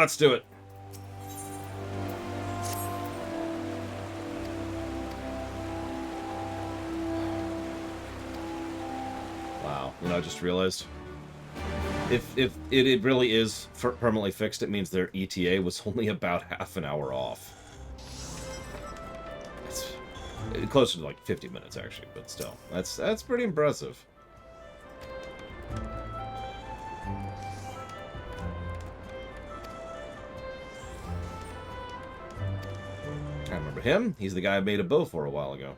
let's do it. Wow, you know, I just realized. If it really is permanently fixed, it means their ETA was only about half an hour off. It's closer to like 50 minutes, actually, but still. That's pretty impressive. I remember him. He's the guy I made a bow for a while ago.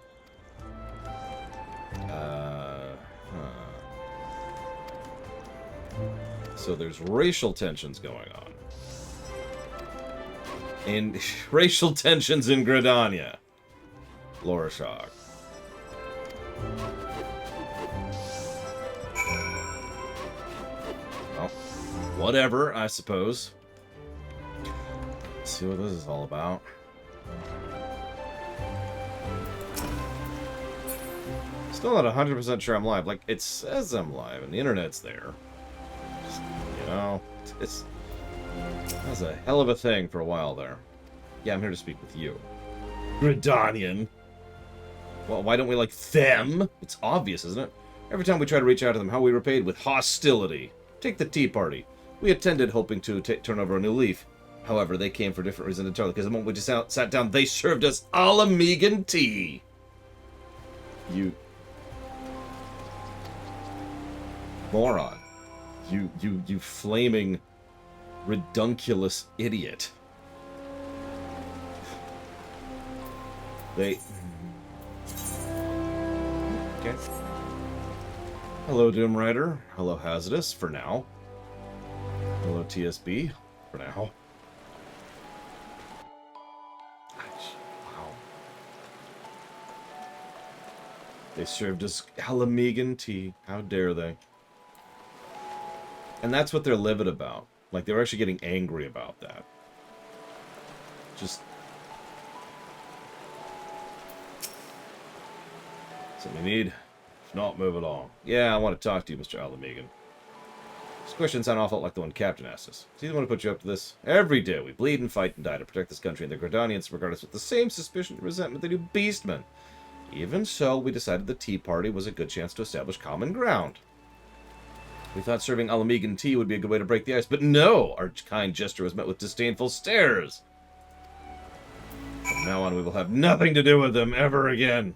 So there's racial tensions going on. And racial tensions in Gridania. Lorishog. Well, whatever, I suppose. Let's see what this is all about. Still not 100% sure I'm live. Like, it says I'm live, and the internet's there. Just, you know, that's a hell of a thing for a while there. Yeah, I'm here to speak with you. Gridanian. Well, why don't we like them? It's obvious, isn't it? Every time we try to reach out to them, how we repaid with hostility. Take the Tea Party. We attended hoping to turn over a new leaf. However, they came for different reasons entirely, because the moment we just sat down, they served us Alamegan tea. You... moron. You flaming, redunculous idiot. They... okay. Hello, Doom Rider. Hello, Hazardous, for now. Hello, TSB, for now. Wow. They served us Alamegan tea. How dare they? And that's what they're livid about. Like, they were actually getting angry about that. Just... something we need. If not, move along. Yeah, I want to talk to you, Mr. Alamegan. This question sounds awful like the one Captain asked us. Is he the one who put you up to this? Every day we bleed and fight and die to protect this country, and the Gridanians regard us with the same suspicion and resentment they do Beastmen. Even so, we decided the Tea Party was a good chance to establish common ground. We thought serving Alamegan tea would be a good way to break the ice, but no! Our kind gesture was met with disdainful stares. From now on, we will have nothing to do with them ever again.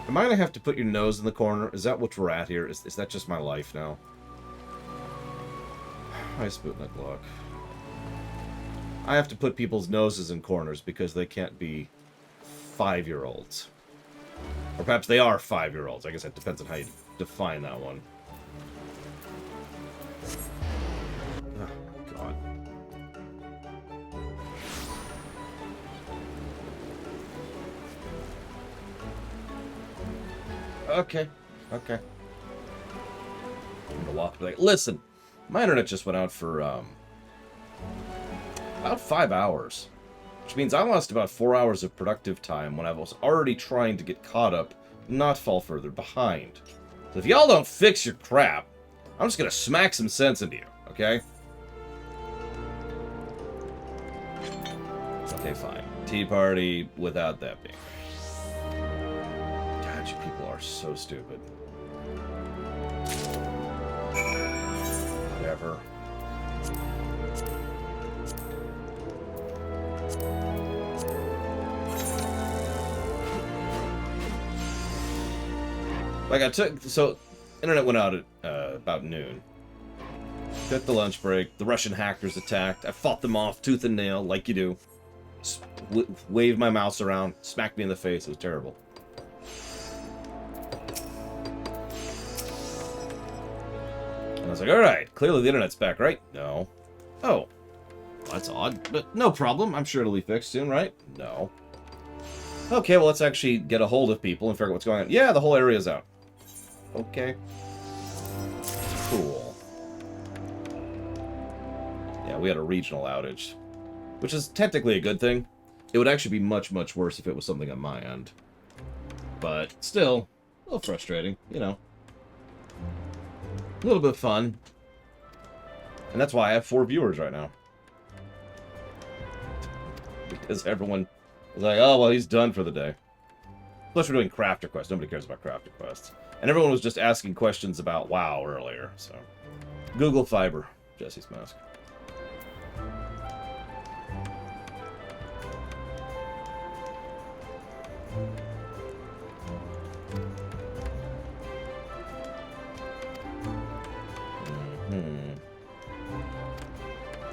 Am I going to have to put your nose in the corner? Is that what we're at here? Is that just my life now? Hi, Sputnik Look. I have to put people's noses in corners because they can't be 5-year-olds. Or perhaps they are 5-year-olds. I guess that depends on how you define that one. Oh, God. Okay. Okay. I'm gonna walk like, listen, my internet just went out for, about 5 hours. Which means I lost about 4 hours of productive time when I was already trying to get caught up, not fall further behind. So if y'all don't fix your crap, I'm just gonna smack some sense into you, okay? Okay, fine. Tea Party without that being. God, you people are so stupid. Whatever. Like, so, internet went out at about noon. Took the lunch break, the Russian hackers attacked, I fought them off tooth and nail, like you do. Waved my mouse around, smacked me in the face, it was terrible. And I was like, alright, clearly the internet's back, right? No. Oh. Well, that's odd, but no problem, I'm sure it'll be fixed soon, right? No. Okay, well, let's actually get a hold of people and figure out what's going on. Yeah, the whole area's out. Okay. Cool. Yeah, we had a regional outage. Which is technically a good thing. It would actually be much, much worse if it was something on my end. But still, a little frustrating, you know. A little bit of fun. And that's why I have 4 viewers right now. Because everyone was like, oh, well, he's done for the day. Plus, we're doing crafter quests. Nobody cares about crafter quests. And everyone was just asking questions about WoW earlier, so... Google Fiber. Jesse's Mask.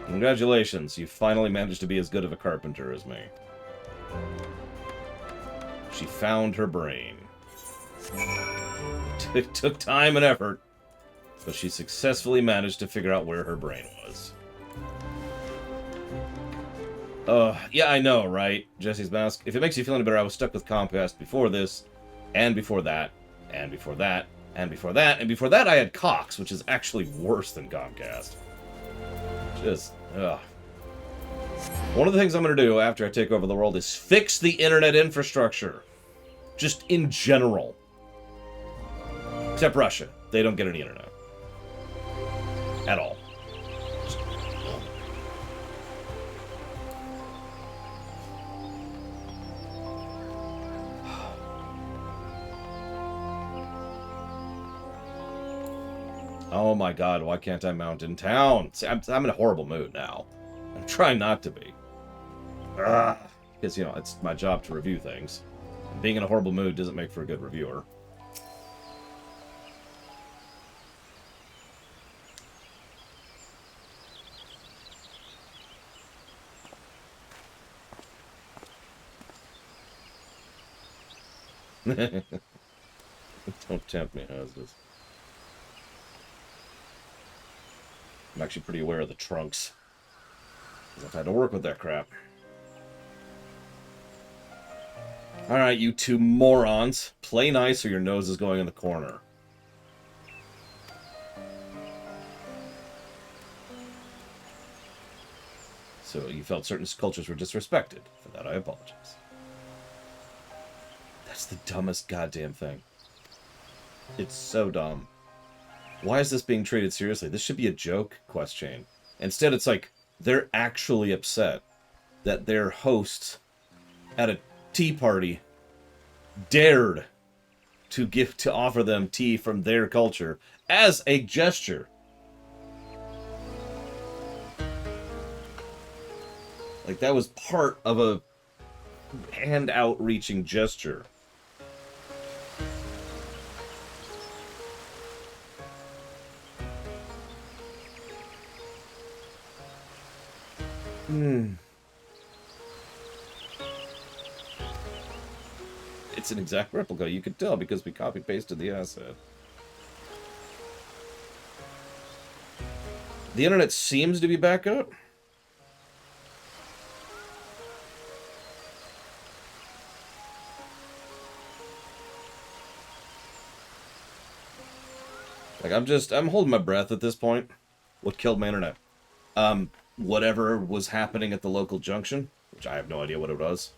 Congratulations, you finally managed to be as good of a carpenter as me. She found her brain. It took time and effort, but she successfully managed to figure out where her brain was. Yeah, I know, right? Jesse's Mask. If it makes you feel any better, I was stuck with Comcast before this, and before that, and before that, and before that, and before that I had Cox, which is actually worse than Comcast. Just, ugh. One of the things I'm going to do after I take over the world is fix the internet infrastructure. Just in general. Except Russia. They don't get any internet. At all. Oh my god, why can't I mount in town? See, I'm in a horrible mood now. I'm trying not to be. Because, you know, it's my job to review things. And being in a horrible mood doesn't make for a good reviewer. Don't tempt me, houses. I'm actually pretty aware of the trunks. Because I've had to work with that crap. Alright, you two morons. Play nice or your nose is going in the corner. So you felt certain cultures were disrespected. For that, I apologize. That's the dumbest goddamn thing. It's so dumb. Why is this being treated seriously? This should be a joke, Quest Chain. Instead, it's like, they're actually upset that their hosts at a tea party dared to offer them tea from their culture as a gesture. Like, that was part of a hand-out-reaching gesture. It's an exact replica, you could tell, because we copy-pasted the asset. The internet seems to be back up. Like, I'm holding my breath at this point. What killed my internet? Whatever was happening at the local junction, which I have no idea what it was.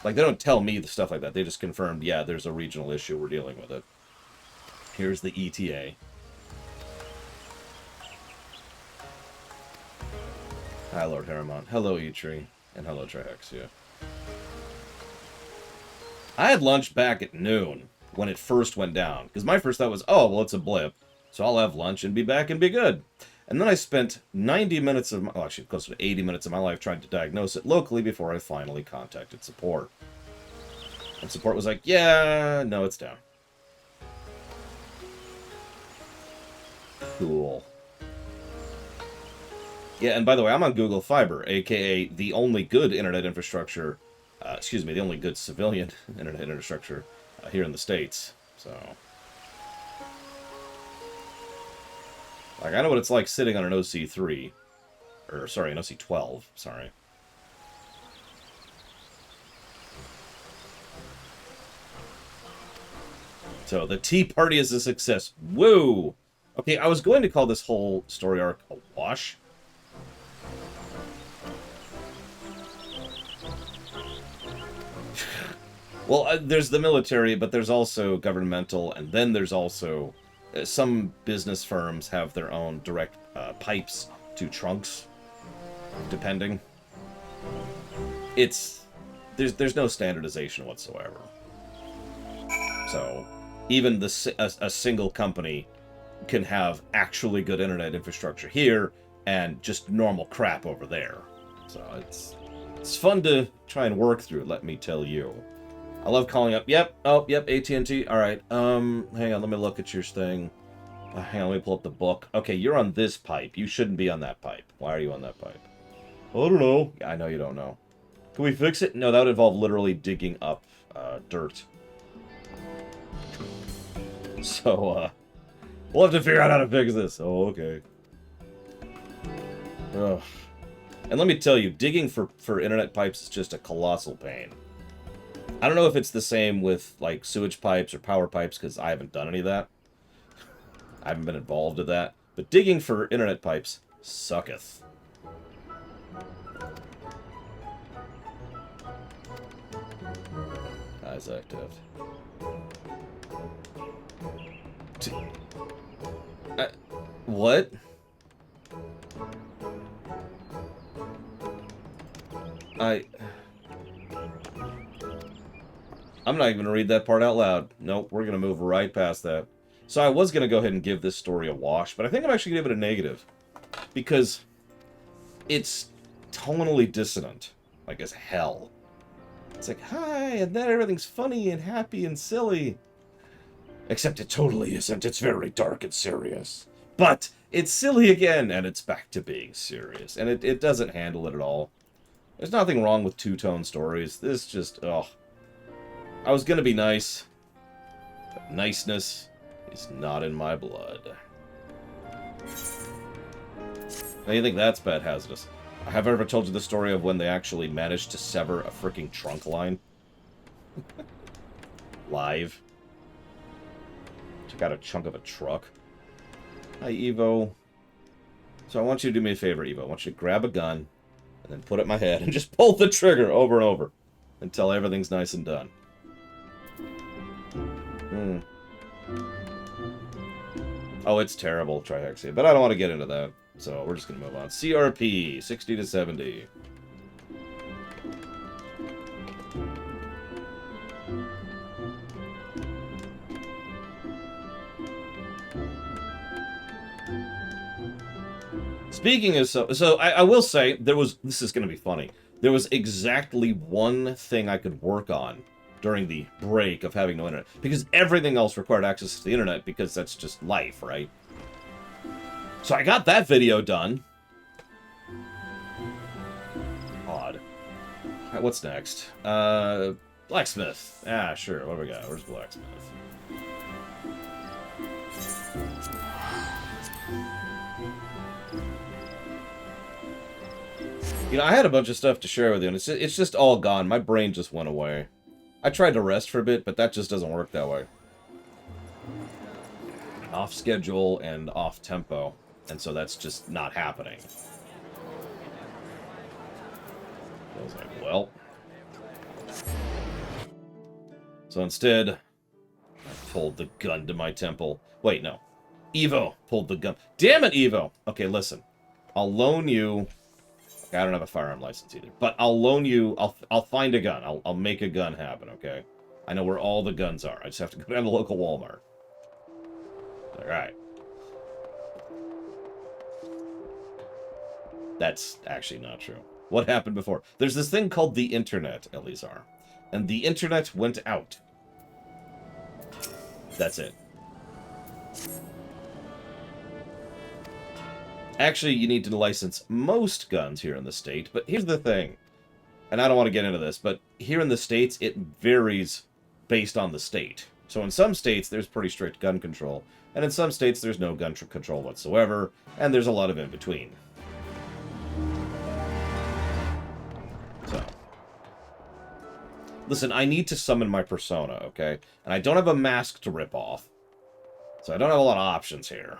Like, they don't tell me the stuff like that. They just confirmed, yeah, there's a regional issue, we're dealing with it. Here's the ETA. Hi, Lord Harriman. Hello, E-Tree. And hello, Trihexia. I had lunch back at noon when it first went down. Because my first thought was, oh, well, it's a blip. So I'll have lunch and be back and be good. And then I spent 90 minutes of my, well, actually closer to 80 minutes of my life trying to diagnose it locally before I finally contacted support. And support was like, yeah, no, it's down. Cool. Yeah, and by the way, I'm on Google Fiber, aka the only good internet infrastructure, the only good civilian internet infrastructure here in the States, so... Like, I know what it's like sitting on an OC3. Or, sorry, an OC12. Sorry. So, the Tea Party is a success. Woo! Okay, I was going to call this whole story arc a wash. Well, there's the military, but there's also governmental, and then there's also... some business firms have their own direct pipes to trunks, depending. There's no standardization whatsoever. So even a single company can have actually good internet infrastructure here and just normal crap over there. So it's fun to try and work through, let me tell you. I love calling up, yep, AT&T, alright, hang on, let me look at your thing. Hang on, let me pull up the book. Okay, you're on this pipe. You shouldn't be on that pipe. Why are you on that pipe? I don't know. I know you don't know. Can we fix it? No, that would involve literally digging up dirt. So, we'll have to figure out how to fix this. Oh, okay. Ugh. And let me tell you, digging for internet pipes is just a colossal pain. I don't know if it's the same with, like, sewage pipes or power pipes, because I haven't done any of that. I haven't been involved in that. But digging for internet pipes sucketh. Eyes active. What? I'm not even going to read that part out loud. Nope, we're going to move right past that. So I was going to go ahead and give this story a wash, but I think I'm actually going to give it a negative. Because it's tonally dissonant. Like as hell. It's like, hi, and then everything's funny and happy and silly. Except it totally isn't. It's very dark and serious. But it's silly again, and it's back to being serious. And it doesn't handle it at all. There's nothing wrong with two-tone stories. This just, ugh. I was gonna be nice, but niceness is not in my blood. Now you think that's bad hazardous. Have I ever told you the story of when they actually managed to sever a freaking trunk line? Live. Took out a chunk of a truck. Hi, Evo. So I want you to do me a favor, Evo. I want you to grab a gun, and then put it in my head, and just pull the trigger over and over, until everything's nice and done. Oh, it's terrible, Trihexia, but I don't want to get into that, so we're just going to move on. CRP, 60 to 70. Speaking of so I will say, this is going to be funny. There was exactly one thing I could work on during the break of having no internet. Because everything else required access to the internet, because that's just life, right? So I got that video done. Odd. Right, what's next? Blacksmith. Ah, sure. What do we got? Where's Blacksmith? You know, I had a bunch of stuff to share with you, and it's just all gone. My brain just went away. I tried to rest for a bit, but that just doesn't work that way. Off schedule and off tempo, and so that's just not happening. I was like, well. So instead, I pulled the gun to my temple. Wait, no. Evo pulled the gun. Damn it, Evo! Okay, listen. I'll loan you... I don't have a firearm license either. But I'll loan you... I'll find a gun. I'll make a gun happen, okay? I know where all the guns are. I just have to go down to the local Walmart. Alright. That's actually not true. What happened before? There's this thing called the internet, Elizar. And the internet went out. That's it. Actually, you need to license most guns here in the state, but here's the thing. And I don't want to get into this, but here in the States, it varies based on the state. So in some states, there's pretty strict gun control, and in some states, there's no gun control whatsoever, and there's a lot of in-between. So. Listen, I need to summon my persona, okay? And I don't have a mask to rip off, so I don't have a lot of options here.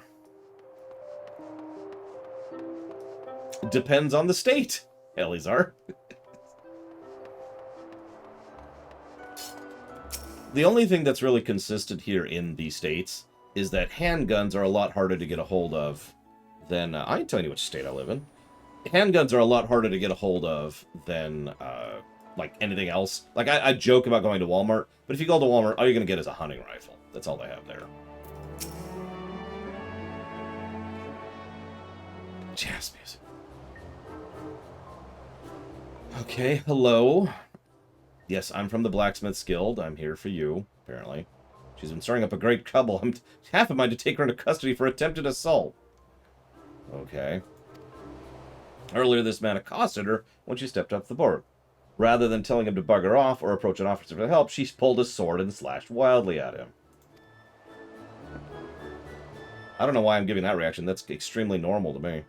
Depends on the state, Elizar. The only thing that's really consistent here in the States is that handguns are a lot harder to get a hold of than... I ain't telling you which state I live in. Handguns are a lot harder to get a hold of than, like, anything else. Like, I joke about going to Walmart, but if you go to Walmart, all you're going to get is a hunting rifle. That's all they have there. Jazz music. Okay, hello. Yes, I'm from the Blacksmith's Guild. I'm here for you, apparently. She's been stirring up a great trouble. I'm half a mind to take her into custody for attempted assault. Okay. Earlier, this man accosted her when she stepped up the board. Rather than telling him to bugger off or approach an officer for help, she pulled a sword and slashed wildly at him. I don't know why I'm giving that reaction. That's extremely normal to me.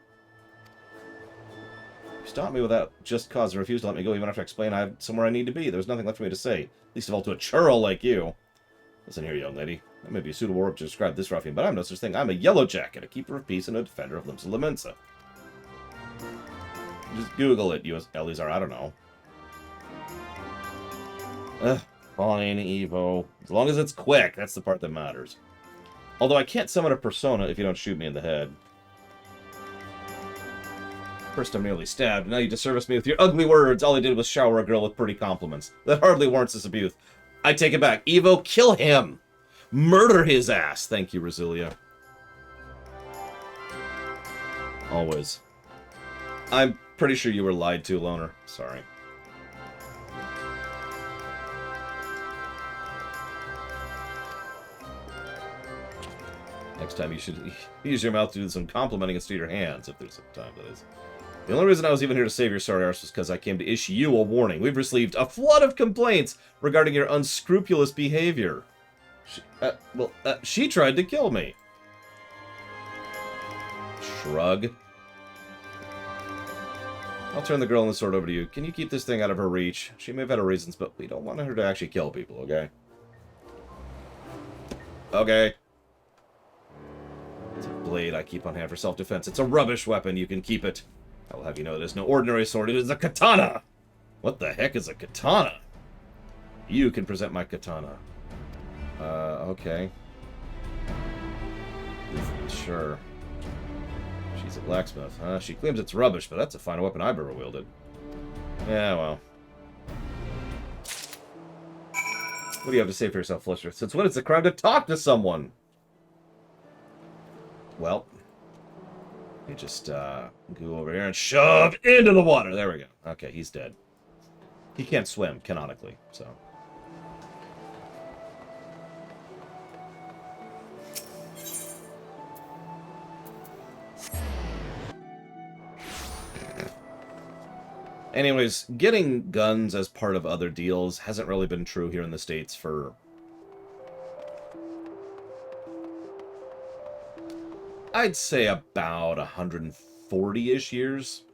You stopped me without just cause and refused to let me go even after I explained I have somewhere I need to be. There's nothing left for me to say. Least of all to a churl like you. Listen here, young lady. That may be a suitable word to describe this ruffian, but I'm no such thing. I'm a yellow jacket, a keeper of peace, and a defender of Limsa Lemensa. Just Google it, U.S. Elizar. I don't know. Fine, Evo. As long as it's quick, that's the part that matters. Although I can't summon a persona if you don't shoot me in the head. First I'm nearly stabbed, now you disservice me with your ugly words. All I did was shower a girl with pretty compliments. That hardly warrants this abuse. I take it back. Evo, kill him! Murder his ass! Thank you, Rosilia. Always. I'm pretty sure you were lied to, Loner. Sorry. Next time you should use your mouth to do some complimenting instead of your hands, if there's some time, that is. The only reason I was even here to save your sorry arse was because I came to issue you a warning. We've received a flood of complaints regarding your unscrupulous behavior. She tried to kill me. Shrug. I'll turn the girl and the sword over to you. Can you keep this thing out of her reach? She may have had her reasons, but we don't want her to actually kill people, okay? Okay. It's a blade I keep on hand for self-defense. It's a rubbish weapon. You can keep it. I will have you know it is no ordinary sword. It is a katana. What the heck is a katana? You can present my katana. Okay. Sure. She's a blacksmith, huh? She claims it's rubbish, but that's a fine weapon I've ever wielded. Yeah, well. What do you have to say for yourself, Fletcher? Since when it's a crime to talk to someone? Well, you just go over here and shove into the water. There we go. Okay, he's dead. He can't swim, canonically, so. Anyways, getting guns as part of other deals hasn't really been true here in the States for... I'd say about 140-ish years.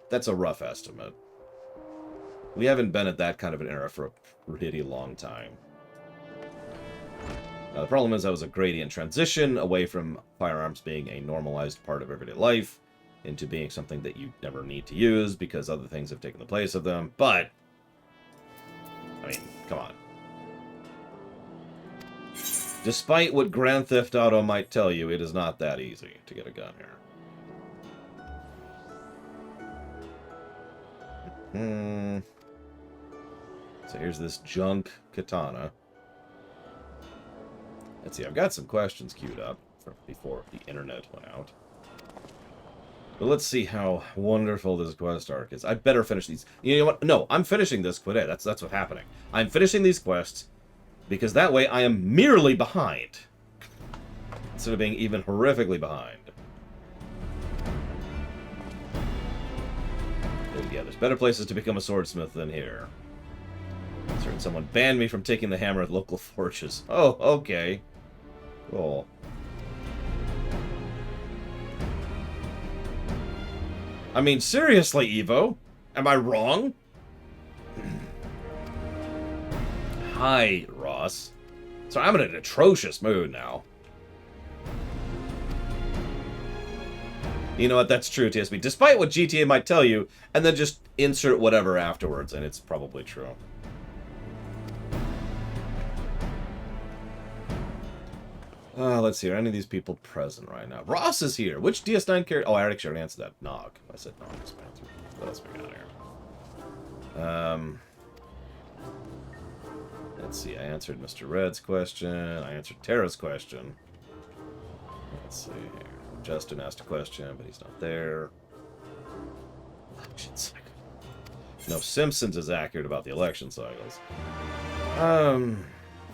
That's a rough estimate. We haven't been at that kind of an era for a pretty long time. Now, the problem is that was a gradient transition away from firearms being a normalized part of everyday life into being something that you never need to use because other things have taken the place of them. But, I mean, come on. Despite what Grand Theft Auto might tell you, it is not that easy to get a gun here. So here's this junk katana. Let's see, I've got some questions queued up from before the internet went out. But let's see how wonderful this quest arc is. I better finish these. You know what? No, I'm finishing this quest. That's what's happening. I'm finishing these quests because that way I am merely behind instead of being even horrifically behind. Yeah, there's better places to become a swordsmith than here. Certain someone banned me from taking the hammer at local forges. Oh, okay. Cool. I mean, seriously, Evo? Am I wrong? Hi, Ross. So I'm in an atrocious mood now. You know what? That's true, TSB. Despite what GTA might tell you, and then just insert whatever afterwards, and it's probably true. Let's see. Are any of these people present right now? Ross is here. Which DS9 character? Oh, I actually already answered that. Nog. I said Nog. What else we got here? Let's see. I answered Mr. Red's question. I answered Tara's question. Let's see here. Justin asked a question, but he's not there. Election cycle. No, Simpsons is accurate about the election cycles.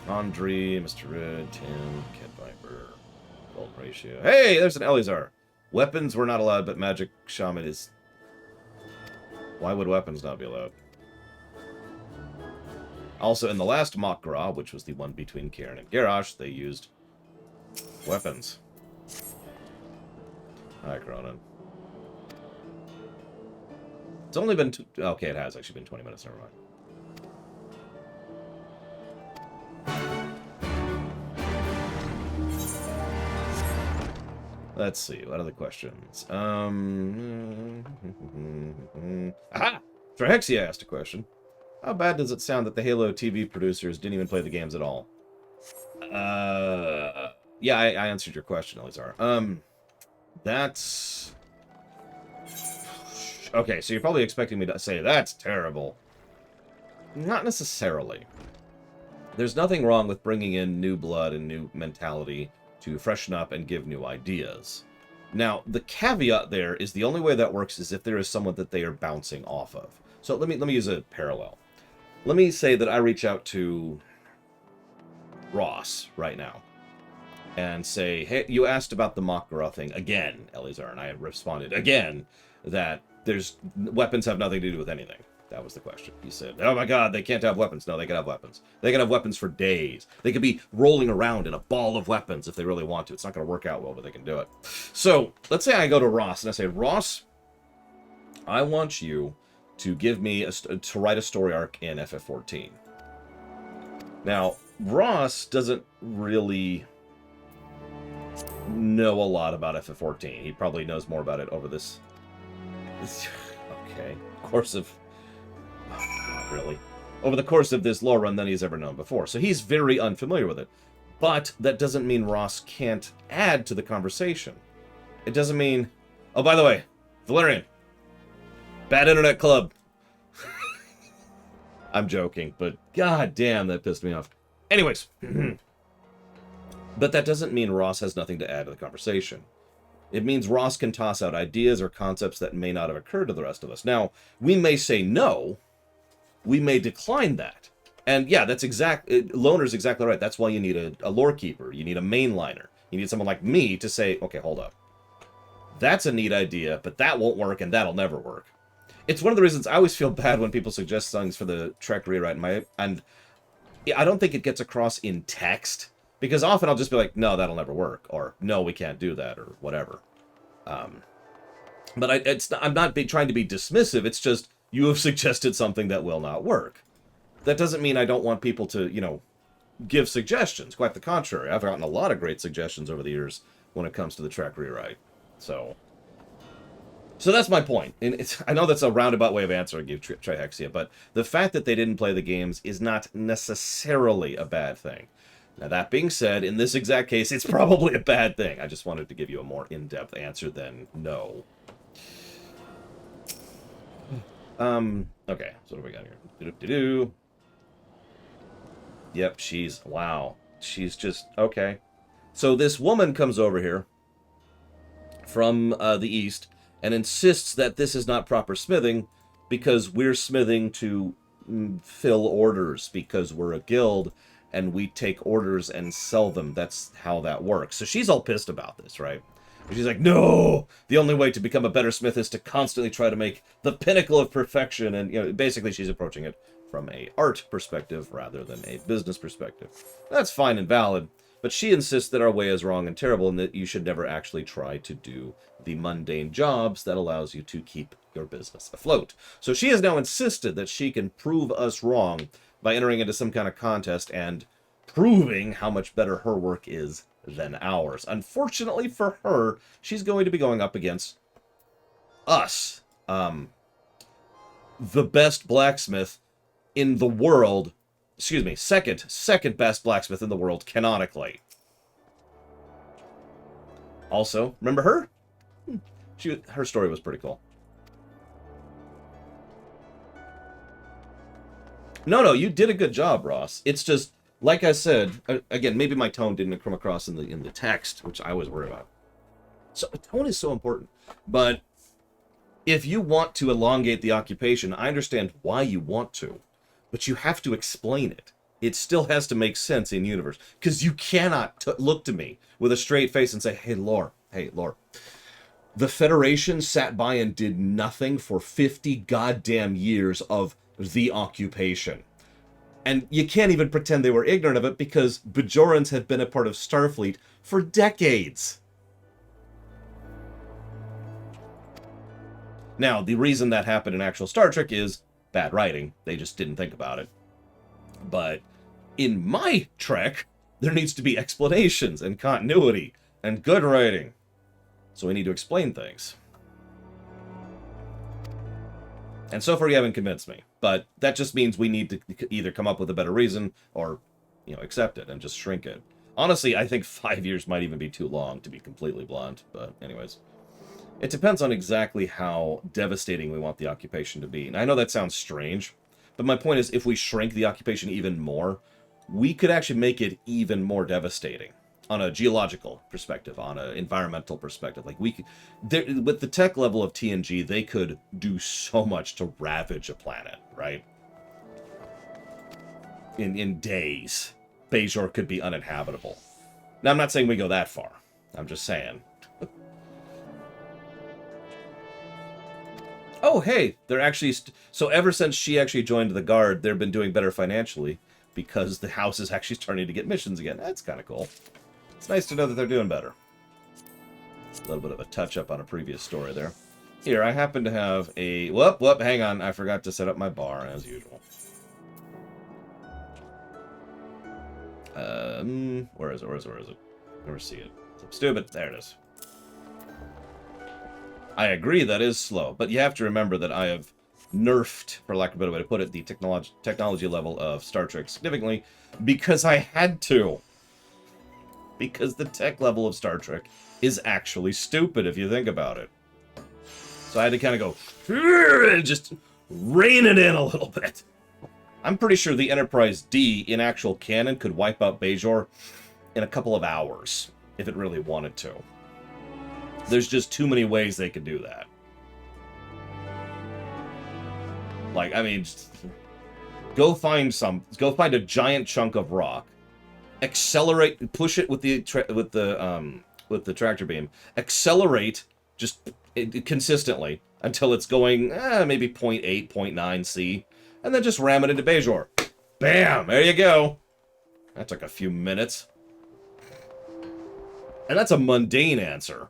Andre, Mr. Red, Tim, Cat Viper, Golden Ratio. Hey, there's an Elizar. Weapons were not allowed, but Magic Shaman is... Why would weapons not be allowed? Also, in the last Makra, which was the one between Karen and Garrosh, they used weapons. Hi, Cronin. It's only been... Okay, it has actually been 20 minutes. Never mind. Let's see. What other questions? Aha! Trahexia asked a question. How bad does it sound that the Halo TV producers didn't even play the games at all? Yeah, I answered your question, Elizar. That's... Okay, so you're probably expecting me to say, that's terrible. Not necessarily. There's nothing wrong with bringing in new blood and new mentality to freshen up and give new ideas. Now, the caveat there is the only way that works is if there is someone that they are bouncing off of. So let me use a parallel. Let me say that I reach out to Ross right now and say, hey, you asked about the Makara thing again, Elizar, and I responded again that weapons have nothing to do with anything. That was the question. He said, oh my god, they can't have weapons. No, they can have weapons. They can have weapons for days. They could be rolling around in a ball of weapons if they really want to. It's not going to work out well, but they can do it. So, let's say I go to Ross and I say, Ross, I want you to give me to write a story arc in FF14. Now, Ross doesn't really know a lot about FF14. He probably knows more about it over this okay, course of... Not really. Over the course of this lore run than he's ever known before. So he's very unfamiliar with it. But that doesn't mean Ross can't add to the conversation. It doesn't mean... Oh, by the way, Valerian. Bad Internet Club. I'm joking, but god damn, that pissed me off. Anyways. But that doesn't mean Ross has nothing to add to the conversation. It means Ross can toss out ideas or concepts that may not have occurred to the rest of us. Now, we may say no. We may decline that. And yeah, that's Loner's exactly right. That's why you need a lore keeper. You need a mainliner. You need someone like me to say, okay, hold up. That's a neat idea, but that won't work and that'll never work. It's one of the reasons I always feel bad when people suggest things for the Trek rewrite. And I don't think it gets across in text. Because often I'll just be like, no, that'll never work. Or, no, we can't do that. Or whatever. But I'm not trying to be dismissive. It's just, you have suggested something that will not work. That doesn't mean I don't want people to, give suggestions. Quite the contrary. I've gotten a lot of great suggestions over the years when it comes to the Trek rewrite. So that's my point. And I know that's a roundabout way of answering you, Trihexia, but the fact that they didn't play the games is not necessarily a bad thing. Now, that being said, in this exact case, it's probably a bad thing. I just wanted to give you a more in-depth answer than no. Okay, so what do we got here? Yep, wow. She's just, okay. So this woman comes over here from the east and insists that this is not proper smithing because we're smithing to fill orders because we're a guild and we take orders and sell them. That's how that works. So she's all pissed about this, right? And she's like, no! The only way to become a better smith is to constantly try to make the pinnacle of perfection. And, basically she's approaching it from a art perspective rather than a business perspective. That's fine and valid, but she insists that our way is wrong and terrible and that you should never actually try to do the mundane jobs that allows you to keep your business afloat. So she has now insisted that she can prove us wrong by entering into some kind of contest and proving how much better her work is than ours. Unfortunately for her, she's going to be going up against us. The best blacksmith in the world, excuse me, second best blacksmith in the world canonically. Also, remember her? Her story was pretty cool. No, you did a good job, Ross. It's just, like I said, again, maybe my tone didn't come across in the text, which I was worried about. So tone is so important. But if you want to elongate the occupation, I understand why you want to, but you have to explain it. It still has to make sense in universe, because you cannot look to me with a straight face and say, hey, Lore, the Federation sat by and did nothing for 50 goddamn years of the occupation. And you can't even pretend they were ignorant of it, because Bajorans have been a part of Starfleet for decades. Now, the reason that happened in actual Star Trek is bad writing. They just didn't think about it. But in my Trek, there needs to be explanations and continuity and good writing. So we need to explain things. And so far you haven't convinced me. But that just means we need to either come up with a better reason or, accept it and just shrink it. Honestly, I think 5 years might even be too long, to be completely blunt. But anyways. It depends on exactly how devastating we want the occupation to be. And I know that sounds strange, but my point is, if we shrink the occupation even more, we could actually make it even more devastating on a geological perspective, on an environmental perspective. Like, with the tech level of TNG, they could do so much to ravage a planet, right? In days, Bajor could be uninhabitable. Now, I'm not saying we go that far. I'm just saying. Oh, hey, they're actually... So ever since she actually joined the Guard, they've been doing better financially because the house is actually starting to get missions again. That's kind of cool. It's nice to know that they're doing better. A little bit of a touch-up on a previous story there. Here, I happen to have a... Whoop, hang on. I forgot to set up my bar, as usual. Where is it? Never see it. I'm stupid. There it is. I agree that is slow, but you have to remember that I have nerfed, for lack of a better way to put it, the technology level of Star Trek significantly because I had to. Because the tech level of Star Trek is actually stupid if you think about it. So I had to kind of go, just rein it in a little bit. I'm pretty sure the Enterprise D in actual canon could wipe out Bajor in a couple of hours if it really wanted to. There's just too many ways they could do that. Like, I mean, go find a giant chunk of rock, accelerate, push it with the tractor beam, accelerate just consistently until it's going maybe 0.8, 0.9 C, and then just ram it into Bajor. Bam! There you go. That took a few minutes. And that's a mundane answer.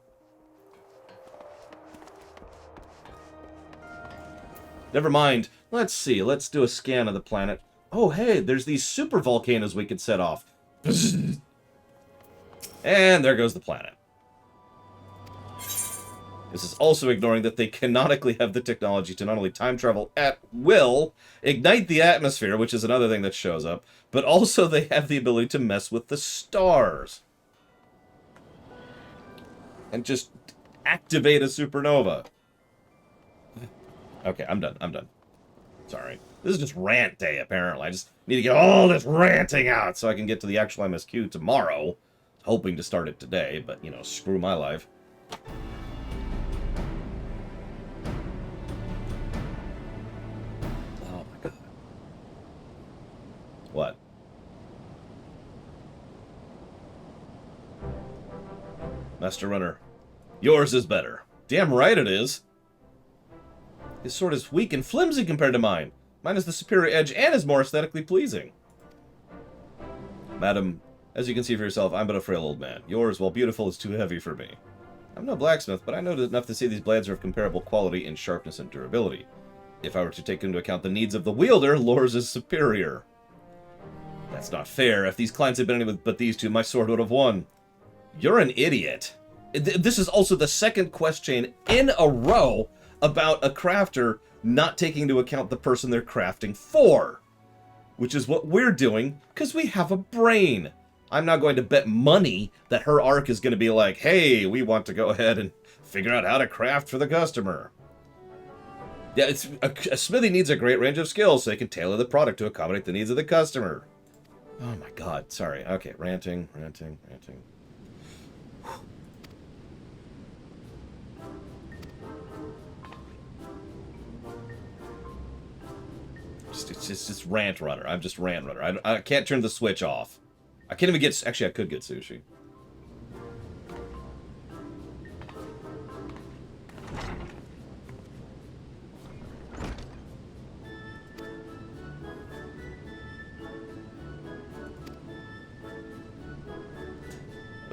Never mind. Let's see. Let's do a scan of the planet. Oh, hey, there's these super volcanoes we could set off. And there goes the planet. This is also ignoring that they canonically have the technology to not only time travel at will, ignite the atmosphere, which is another thing that shows up, but also they have the ability to mess with the stars. And just activate a supernova. Okay, I'm done. Sorry. This is just rant day, apparently. I just need to get all this ranting out so I can get to the actual MSQ tomorrow. Hoping to start it today, but, screw my life. Oh, my God. What? Master Runner, yours is better. Damn right it is. His sword is weak and flimsy compared to mine. Mine has the superior edge and is more aesthetically pleasing. Madam, as you can see for yourself, I'm but a frail old man. Yours, while beautiful, is too heavy for me. I'm no blacksmith, but I know enough to see these blades are of comparable quality in sharpness and durability. If I were to take into account the needs of the wielder, Lore's is superior. That's not fair. If these clients had been anyone but these two, my sword would have won. You're an idiot. This is also the second quest chain in a row about a crafter not taking into account the person they're crafting for. Which is what we're doing, because we have a brain. I'm not going to bet money that her arc is going to be like, hey, we want to go ahead and figure out how to craft for the customer. Yeah, it's a smithy needs a great range of skills so they can tailor the product to accommodate the needs of the customer. Oh my god, sorry. Okay, ranting. It's just rant runner. I'm just rant runner. I can't turn the switch off. I can't even get... Actually, I could get sushi.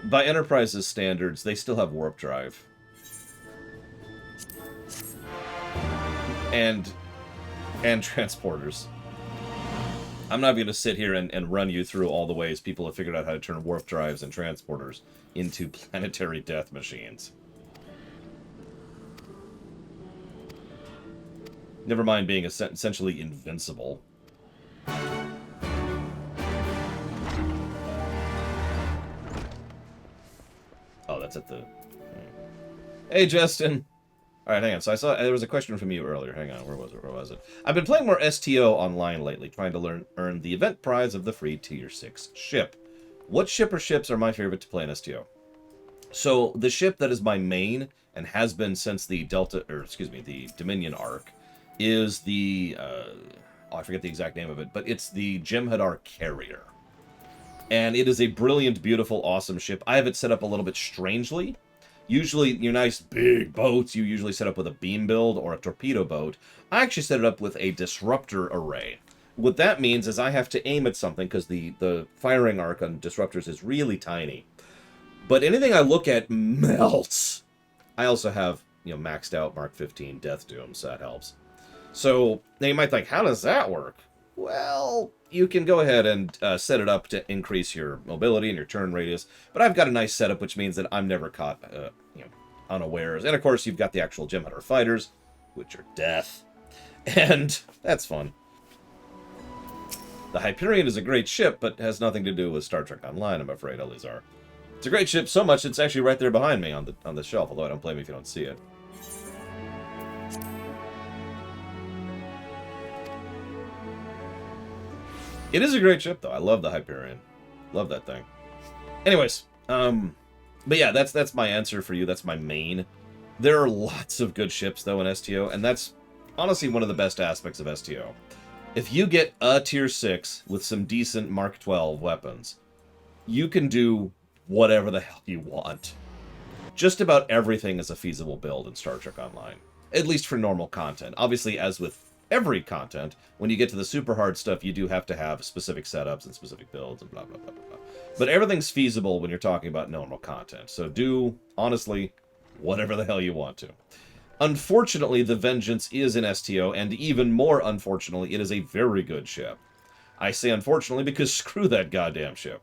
By Enterprise's standards, they still have warp drive. And transporters. I'm not going to sit here and run you through all the ways people have figured out how to turn warp drives and transporters into planetary death machines. Never mind being essentially invincible. Oh, that's at the... Hey, Justin! Alright, hang on. So I saw... There was a question from you earlier. Hang on. Where was it? I've been playing more STO online lately, trying to earn the event prize of the free Tier 6 ship. What ship or ships are my favorite to play in STO? So, the ship that is my main, and has been since the the Dominion arc, is the... I forget the exact name of it, but it's the Jem'Hadar Carrier. And it is a brilliant, beautiful, awesome ship. I have it set up a little bit strangely. Usually, your nice big boats, you usually set up with a beam build or a torpedo boat. I actually set it up with a disruptor array. What that means is I have to aim at something, because the firing arc on disruptors is really tiny. But anything I look at melts. I also have, maxed out Mark 15 Death Doom, so that helps. So, now you might think, how does that work? Well, you can go ahead and set it up to increase your mobility and your turn radius. But I've got a nice setup, which means that I'm never caught, unawares. And of course, you've got the actual Jem'Hadar fighters, which are death. And that's fun. The Hyperion is a great ship, but has nothing to do with Star Trek Online, I'm afraid, Elizar. It's a great ship so much, it's actually right there behind me on the shelf, although I don't blame you if you don't see it. It is a great ship, though. I love the Hyperion. Love that thing. Anyways, but yeah, that's my answer for you. That's my main. There are lots of good ships, though, in STO, and that's honestly one of the best aspects of STO. If you get a Tier 6 with some decent Mark 12 weapons, you can do whatever the hell you want. Just about everything is a feasible build in Star Trek Online. At least for normal content. Obviously, as with every content, when you get to the super hard stuff, you do have to have specific setups and specific builds and blah, blah, blah, blah. But everything's feasible when you're talking about normal content. So do, honestly, whatever the hell you want to. Unfortunately, the Vengeance is in STO, and even more unfortunately, it is a very good ship. I say unfortunately because screw that goddamn ship.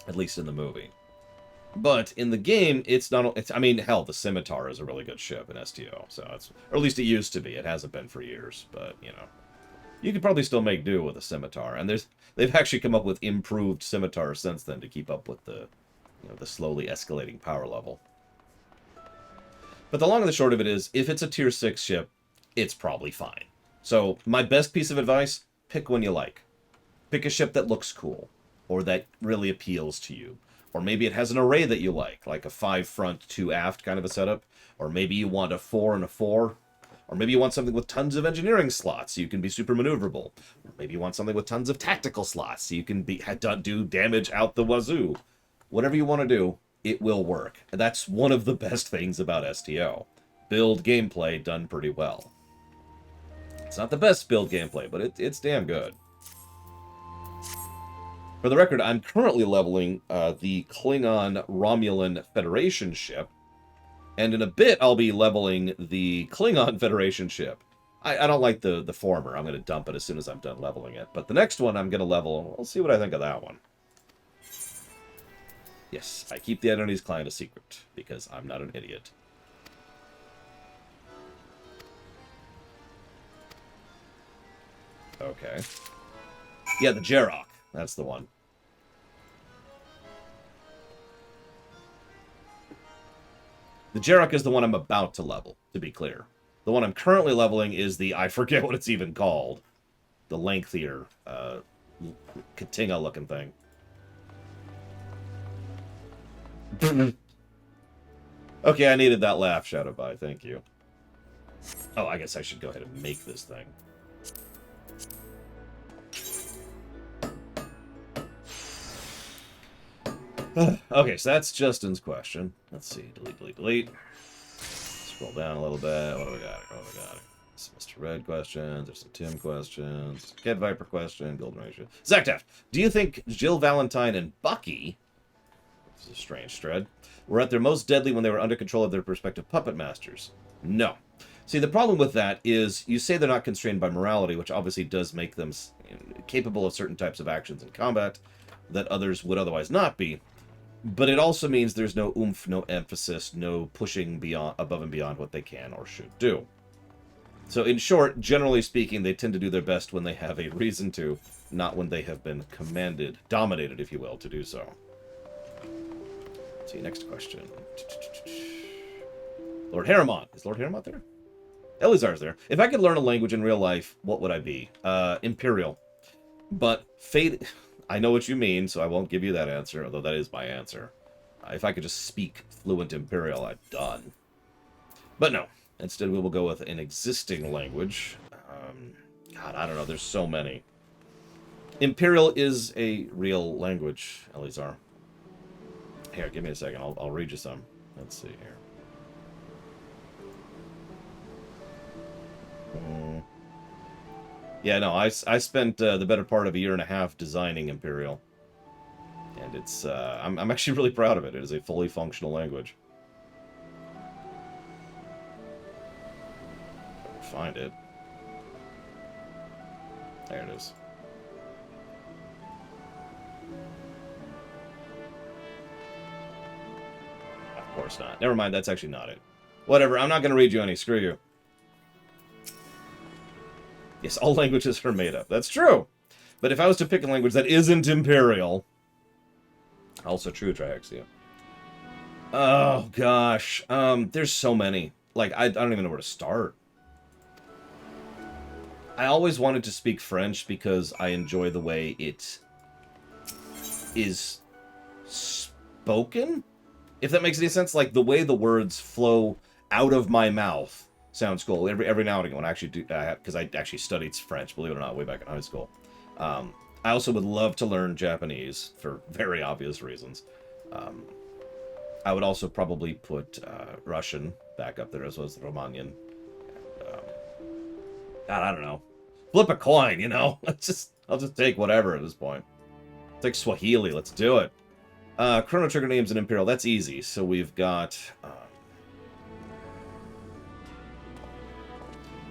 At least in the movie. But in the game, it's not... I mean, hell, the Scimitar is a really good ship in STO. So it's... Or at least it used to be. It hasn't been for years. But, you could probably still make do with a Scimitar. And they've actually come up with improved Scimitars since then to keep up with the slowly escalating power level. But the long and the short of it is, if it's a Tier 6 ship, it's probably fine. So, my best piece of advice, pick one you like. Pick a ship that looks cool. Or that really appeals to you. Or maybe it has an array that you like a 5 front, 2 aft kind of a setup. Or maybe you want a 4 and a 4. Or maybe you want something with tons of engineering slots so you can be super maneuverable. Or maybe you want something with tons of tactical slots so you can do damage out the wazoo. Whatever you want to do, it will work. And that's one of the best things about STO. Build gameplay done pretty well. It's not the best build gameplay, but it's damn good. For the record, I'm currently leveling the Klingon Romulan Federation ship. And in a bit, I'll be leveling the Klingon Federation ship. I don't like the former. I'm going to dump it as soon as I'm done leveling it. But the next one I'm going to level... We'll see what I think of that one. Yes, I keep the Identities client a secret, because I'm not an idiot. Okay. Yeah, the Jarok. That's the one. The Jarok is the one I'm about to level, to be clear. The one I'm currently leveling is the, I forget what it's even called, the lengthier, Katinga-looking thing. Okay, I needed that laugh, Shadowby, thank you. Oh, I guess I should go ahead and make this thing. Okay, so that's Justin's question. Let's see, delete. Scroll down a little bit. What do we got? Some Mr. Red questions. There's some Tim questions. Cat Viper question. Golden Ratio. Zactaft, do you think Jill Valentine and Bucky, this is a strange thread, were at their most deadly when they were under control of their respective puppet masters? No. See, the problem with that is you say they're not constrained by morality, which obviously does make them capable of certain types of actions in combat that others would otherwise not be. But it also means there's no oomph, no emphasis, no pushing beyond, above and beyond what they can or should do. So in short, generally speaking, they tend to do their best when they have a reason to, not when they have been commanded, dominated, if you will, to do so. Let's see, next question. Lord Harriman. Is Lord Harriman there? Elizar's there. If I could learn a language in real life, what would I be? Imperial. But Fate... I know what you mean, so I won't give you that answer, although that is my answer. If I could just speak fluent Imperial, I'm done. But no. Instead, we will go with an existing language. God, I don't know. There's so many. Imperial is a real language, Elizar. Here, give me a second. I'll read you some. Let's see here. Yeah, no, I spent the better part of a year and a half designing Imperial. And it's, I'm actually really proud of it. It is a fully functional language. If I can find it. There it is. Of course not. Never mind, that's actually not it. Whatever, I'm not going to read you any. Screw you. Yes, all languages are made up. That's true. But if I was to pick a language that isn't Imperial... Also true, Triaxia. Oh, gosh. There's so many. Like, I don't even know where to start. I always wanted to speak French because I enjoy the way it is spoken? If that makes any sense. Like, the way the words flow out of my mouth sounds cool. Every now and again, when I actually do, because I actually studied French, believe it or not, way back in high school. I also would love to learn Japanese for very obvious reasons. I would also probably put Russian back up there as well as the Romanian. God, I don't know. Flip a coin, you know. I'll just take whatever at this point. Take Swahili. Let's do it. Chrono Trigger names in Imperial. That's easy. So we've got.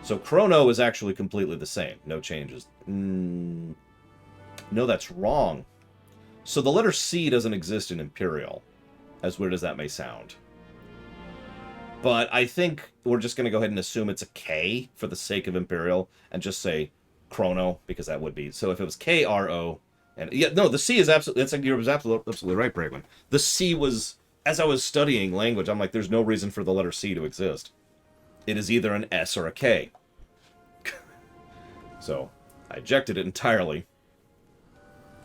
So Chrono is actually completely the same. No changes. No, that's wrong. So the letter C doesn't exist in Imperial. As weird as that may sound. But I think we're just going to go ahead and assume it's a K for the sake of Imperial. And just say Chrono, because that would be. So if it was K-R-O. And yeah, no, the C is absolutely. That's like, you're absolutely right, Braglin. The C was, as I was studying language, I'm like, there's no reason for the letter C to exist. It is either an S or a K. So I ejected it entirely.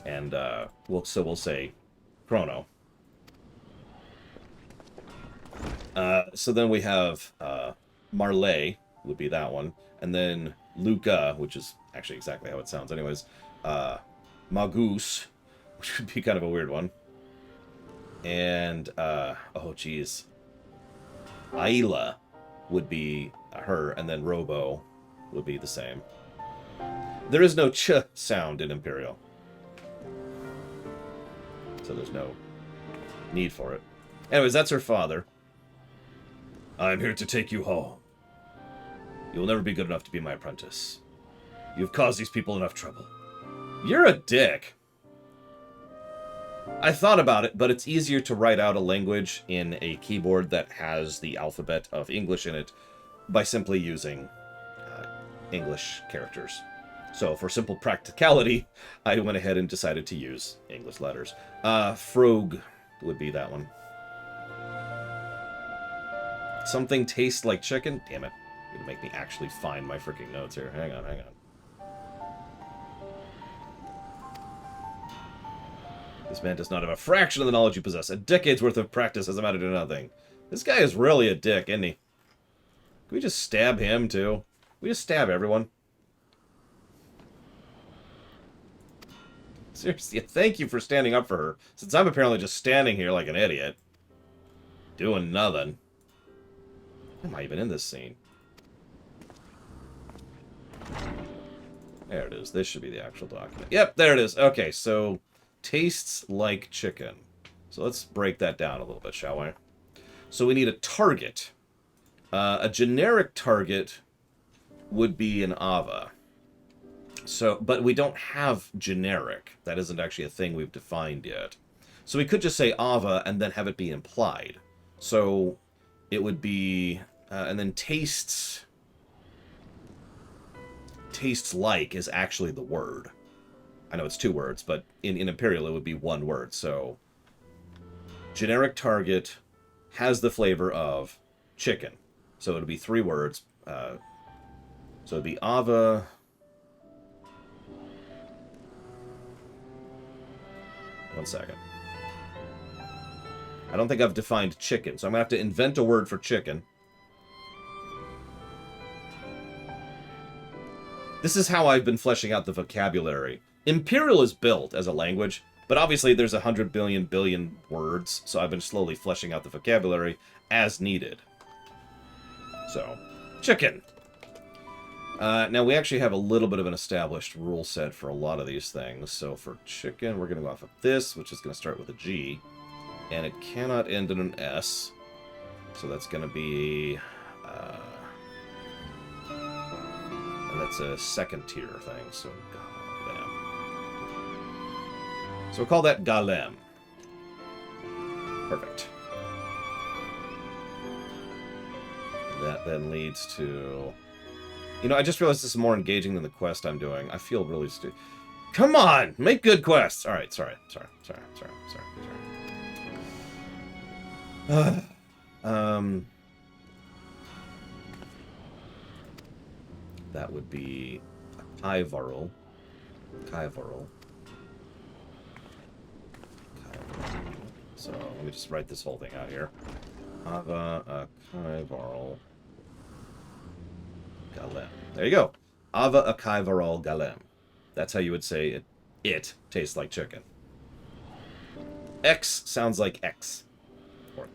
And we'll say Chrono. So then we have Marley, would be that one. And then Luca, which is actually exactly how it sounds anyways. Magus, which would be kind of a weird one. And, oh geez. Ayla would be her, and then Robo would be the same. There is no ch sound in Imperial. So there's no need for it. Anyways, that's her father. I'm here to take you home. You will never be good enough to be my apprentice. You've caused these people enough trouble. You're a dick. I thought about it, but it's easier to write out a language in a keyboard that has the alphabet of English in it by simply using English characters. So for simple practicality, I went ahead and decided to use English letters. Frog would be that one. Something tastes like chicken? Damn it. You're gonna make me actually find my freaking notes here. Hang on, hang on. This man does not have a fraction of the knowledge you possess. A decade's worth of practice has amounted to nothing. This guy is really a dick, isn't he? Can we just stab him, too? Can we just stab everyone? Seriously, thank you for standing up for her, since I'm apparently just standing here like an idiot. Doing nothing. Why am I even in this scene? There it is. This should be the actual document. Yep, there it is. Okay, so tastes like chicken. So let's break that down a little bit, shall we? So we need a target. A generic target would be an AVA. So, but we don't have generic. That isn't actually a thing we've defined yet. So we could just say AVA and then have it be implied. So it would be, and then tastes like is actually the word. I know it's two words, but in Imperial it would be one word. So generic target has the flavor of chicken. So it would be three words. So it would be AVA. One second. I don't think I've defined chicken, so I'm going to have to invent a word for chicken. This is how I've been fleshing out the vocabulary. Imperial is built as a language, but obviously there's 100 billion words, so I've been slowly fleshing out the vocabulary as needed. So, chicken. Now, we actually have a little bit of an established rule set for a lot of these things. So for chicken, we're going to go off of this, which is going to start with a G. And it cannot end in an S. So that's going to be... and that's a second tier thing, so Galem. So we'll call that Galem. Perfect. That then leads to... You know, I just realized this is more engaging than the quest I'm doing. I feel really stupid. Come on! Make good quests! Alright, sorry. That would be a Kaivarl. So, let me just write this whole thing out here. Ava a Kaivarl Galem. There you go. Ava a Kaivarl Galem. That's how you would say it tastes like chicken. X sounds like X. Or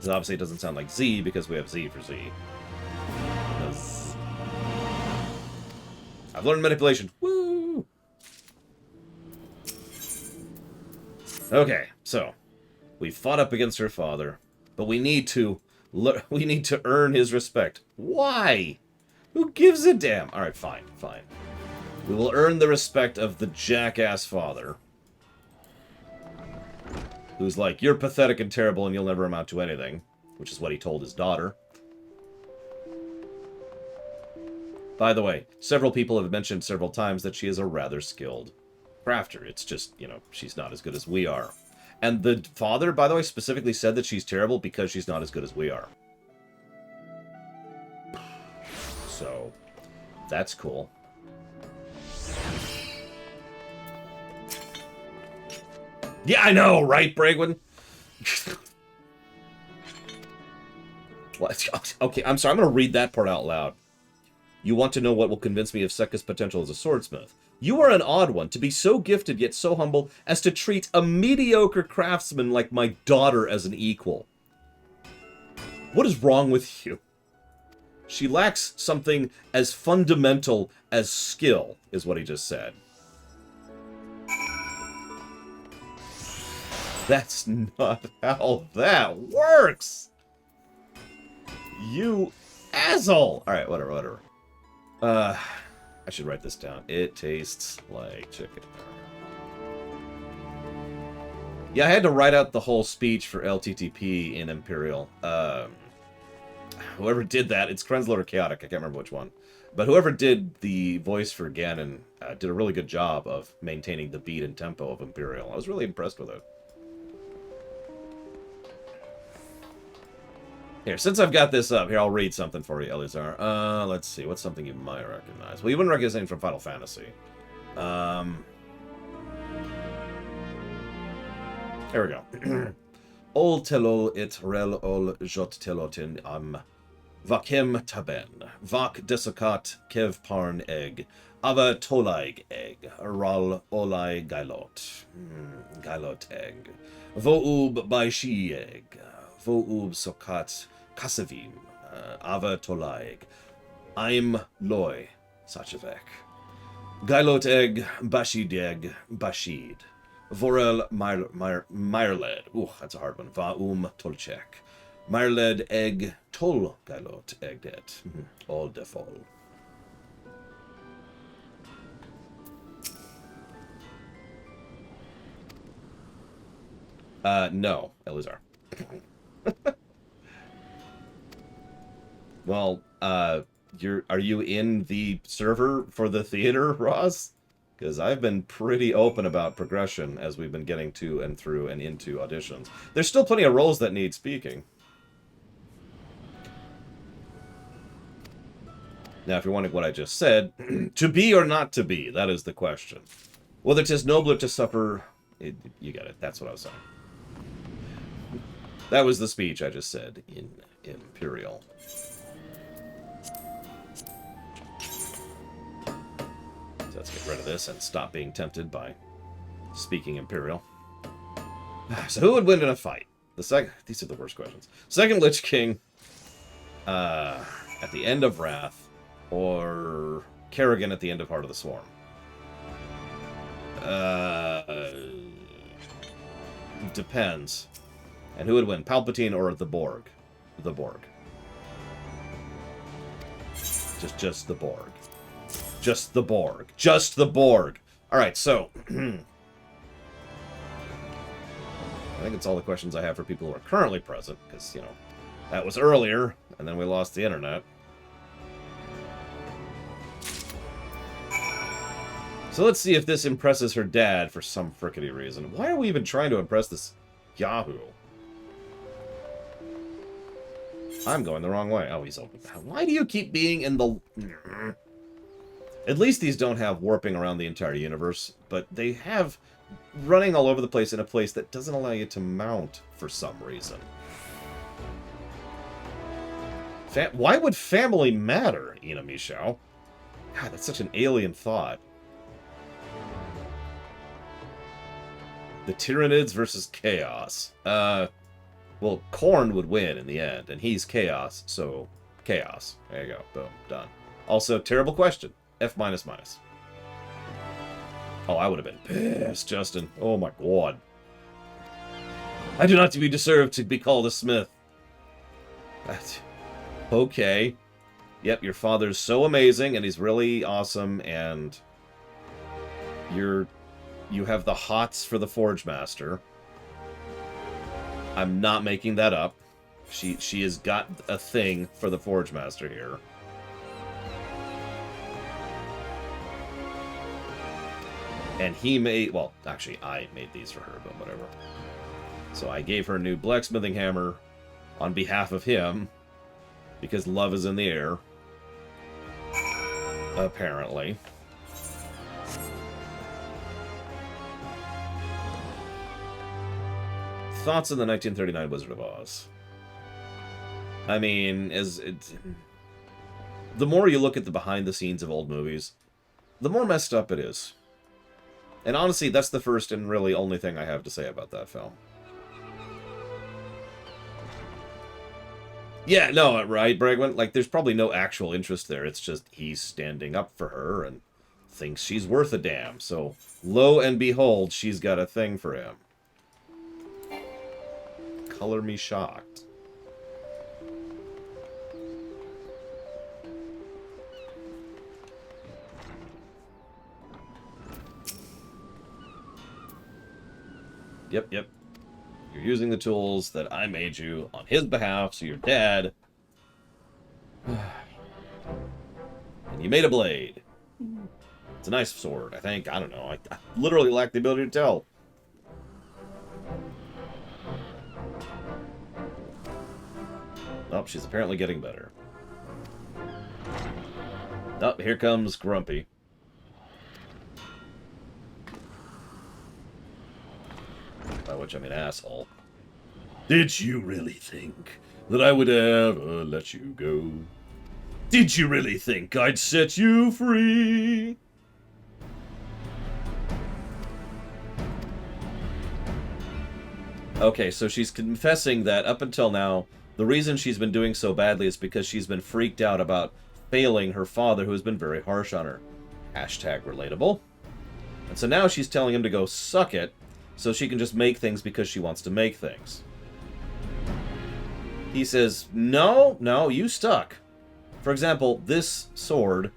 obviously it doesn't sound like Z because we have Z for Z. I've learned manipulation. Woo! Okay, so we fought up against her father, but we need to earn his respect. Why? Who gives a damn? All right, fine. We will earn the respect of the jackass father, who's like, you're pathetic and terrible and you'll never amount to anything, which is what he told his daughter. By the way, several people have mentioned several times that she is a rather skilled crafter. It's just, you know, she's not as good as we are. And the father, by the way, specifically said that she's terrible because she's not as good as we are. So, that's cool. Yeah, I know, right, Bragwin? What? Okay, I'm sorry, I'm going to read that part out loud. You want to know what will convince me of Sekka's potential as a swordsmith? You are an odd one, to be so gifted yet so humble as to treat a mediocre craftsman like my daughter as an equal. What is wrong with you? She lacks something as fundamental as skill, is what he just said. That's not how that works! You asshole! Alright, whatever. I should write this down. It tastes like chicken. Yeah, I had to write out the whole speech for LTTP in Imperial. Whoever did that, it's Krenzler or Chaotic, I can't remember which one. But whoever did the voice for Ganon, did a really good job of maintaining the beat and tempo of Imperial. I was really impressed with it. Here, since I've got this up, here, I'll read something for you, Eleazar. Let's see. What's something you might recognize? Well, you wouldn't recognize anything from Final Fantasy. Here we go. Ol telol it rel ol jot telotin vakem taben. Vak desokat kev parn egg. Ava tolaig egg. Ral olai gailot. Gailot egg. Voub baishi egg. Voub sokat kasavim. Ava tolaig. I'm loy. Sachavek. Gailot egg. Bashid egg. Bashid. Vorel Myrled. Ooh, that's a hard one. Vaum Tolchek. Myrled egg tol gailot egget. All defol. No, Elizar. Well, are you in the server for the theater, Ross? Because I've been pretty open about progression as we've been getting to and through and into auditions. There's still plenty of roles that need speaking. Now, if you're wondering what I just said, to be or not to be, that is the question. Whether 'tis nobler to suffer... you get it. That's what I was saying. That was the speech I just said in Imperial. So let's get rid of this and stop being tempted by speaking Imperial. So who would win in a fight? These are the worst questions. Second Lich King at the end of Wrath, or Kerrigan at the end of Heart of the Swarm? Depends. And who would win, Palpatine or the Borg? The Borg. Just the Borg. Just the Borg. Just the Borg. Alright, so... I think it's all the questions I have for people who are currently present, because, you know, that was earlier, and then we lost the internet. So let's see if this impresses her dad for some frickety reason. Why are we even trying to impress this Yahoo? I'm going the wrong way. Oh, he's open. Why do you keep being in the... At least these don't have warping around the entire universe, but they have running all over the place in a place that doesn't allow you to mount for some reason. Why would family matter, Ina Michelle? God, that's such an alien thought. The Tyranids versus Chaos. Well, Korn would win in the end, and he's Chaos, so Chaos. There you go. Boom. Done. Also, terrible question. F-. Oh, I would have been pissed, Justin. Oh my god. I do not to be deserved to be called a smith. Okay. Yep, your father's so amazing, and he's really awesome, and you have the hots for the Forge Master. I'm not making that up. She has got a thing for the Forge Master here. And he made... Well, actually, I made these for her, but whatever. So I gave her a new blacksmithing hammer on behalf of him, because love is in the air. Apparently. Thoughts on the 1939 Wizard of Oz? I mean, the more you look at the behind the scenes of old movies, the more messed up it is. And honestly, that's the first and really only thing I have to say about that film. Yeah, no, right, Bregman? Like, there's probably no actual interest there. It's just he's standing up for her and thinks she's worth a damn. So, lo and behold, she's got a thing for him. Color me shocked. Yep. You're using the tools that I made you on his behalf, so your dad... And you made a blade. It's a nice sword, I think. I don't know. I literally lack the ability to tell. Oh, she's apparently getting better. Oh, here comes Grumpy. By which I mean asshole. Did you really think that I would ever let you go? Did you really think I'd set you free? Okay, so she's confessing that up until now, the reason she's been doing so badly is because she's been freaked out about failing her father, who has been very harsh on her. Hashtag relatable. And so now she's telling him to go suck it, so she can just make things because she wants to make things. He says, no, you stuck. For example, this sword...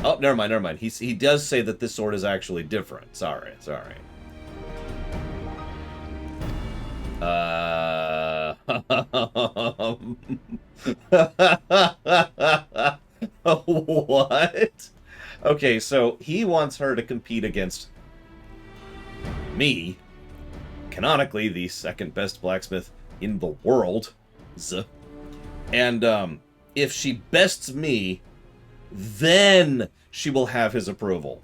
Oh, never mind. He does say that this sword is actually different. Sorry. What? Okay, so he wants her to compete against me, canonically the second best blacksmith in the world. And if she bests me, then she will have his approval.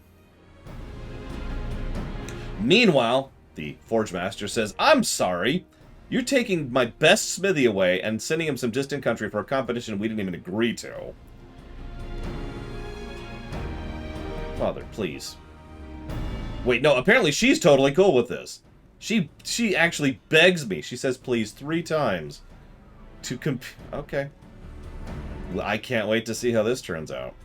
Meanwhile, the Forge Master says, I'm sorry, you're taking my best smithy away and sending him some distant country for a competition we didn't even agree to. Father, please. Wait, no, apparently she's totally cool with this. She actually begs me. She says please 3 times to compete. Okay. Well, I can't wait to see how this turns out.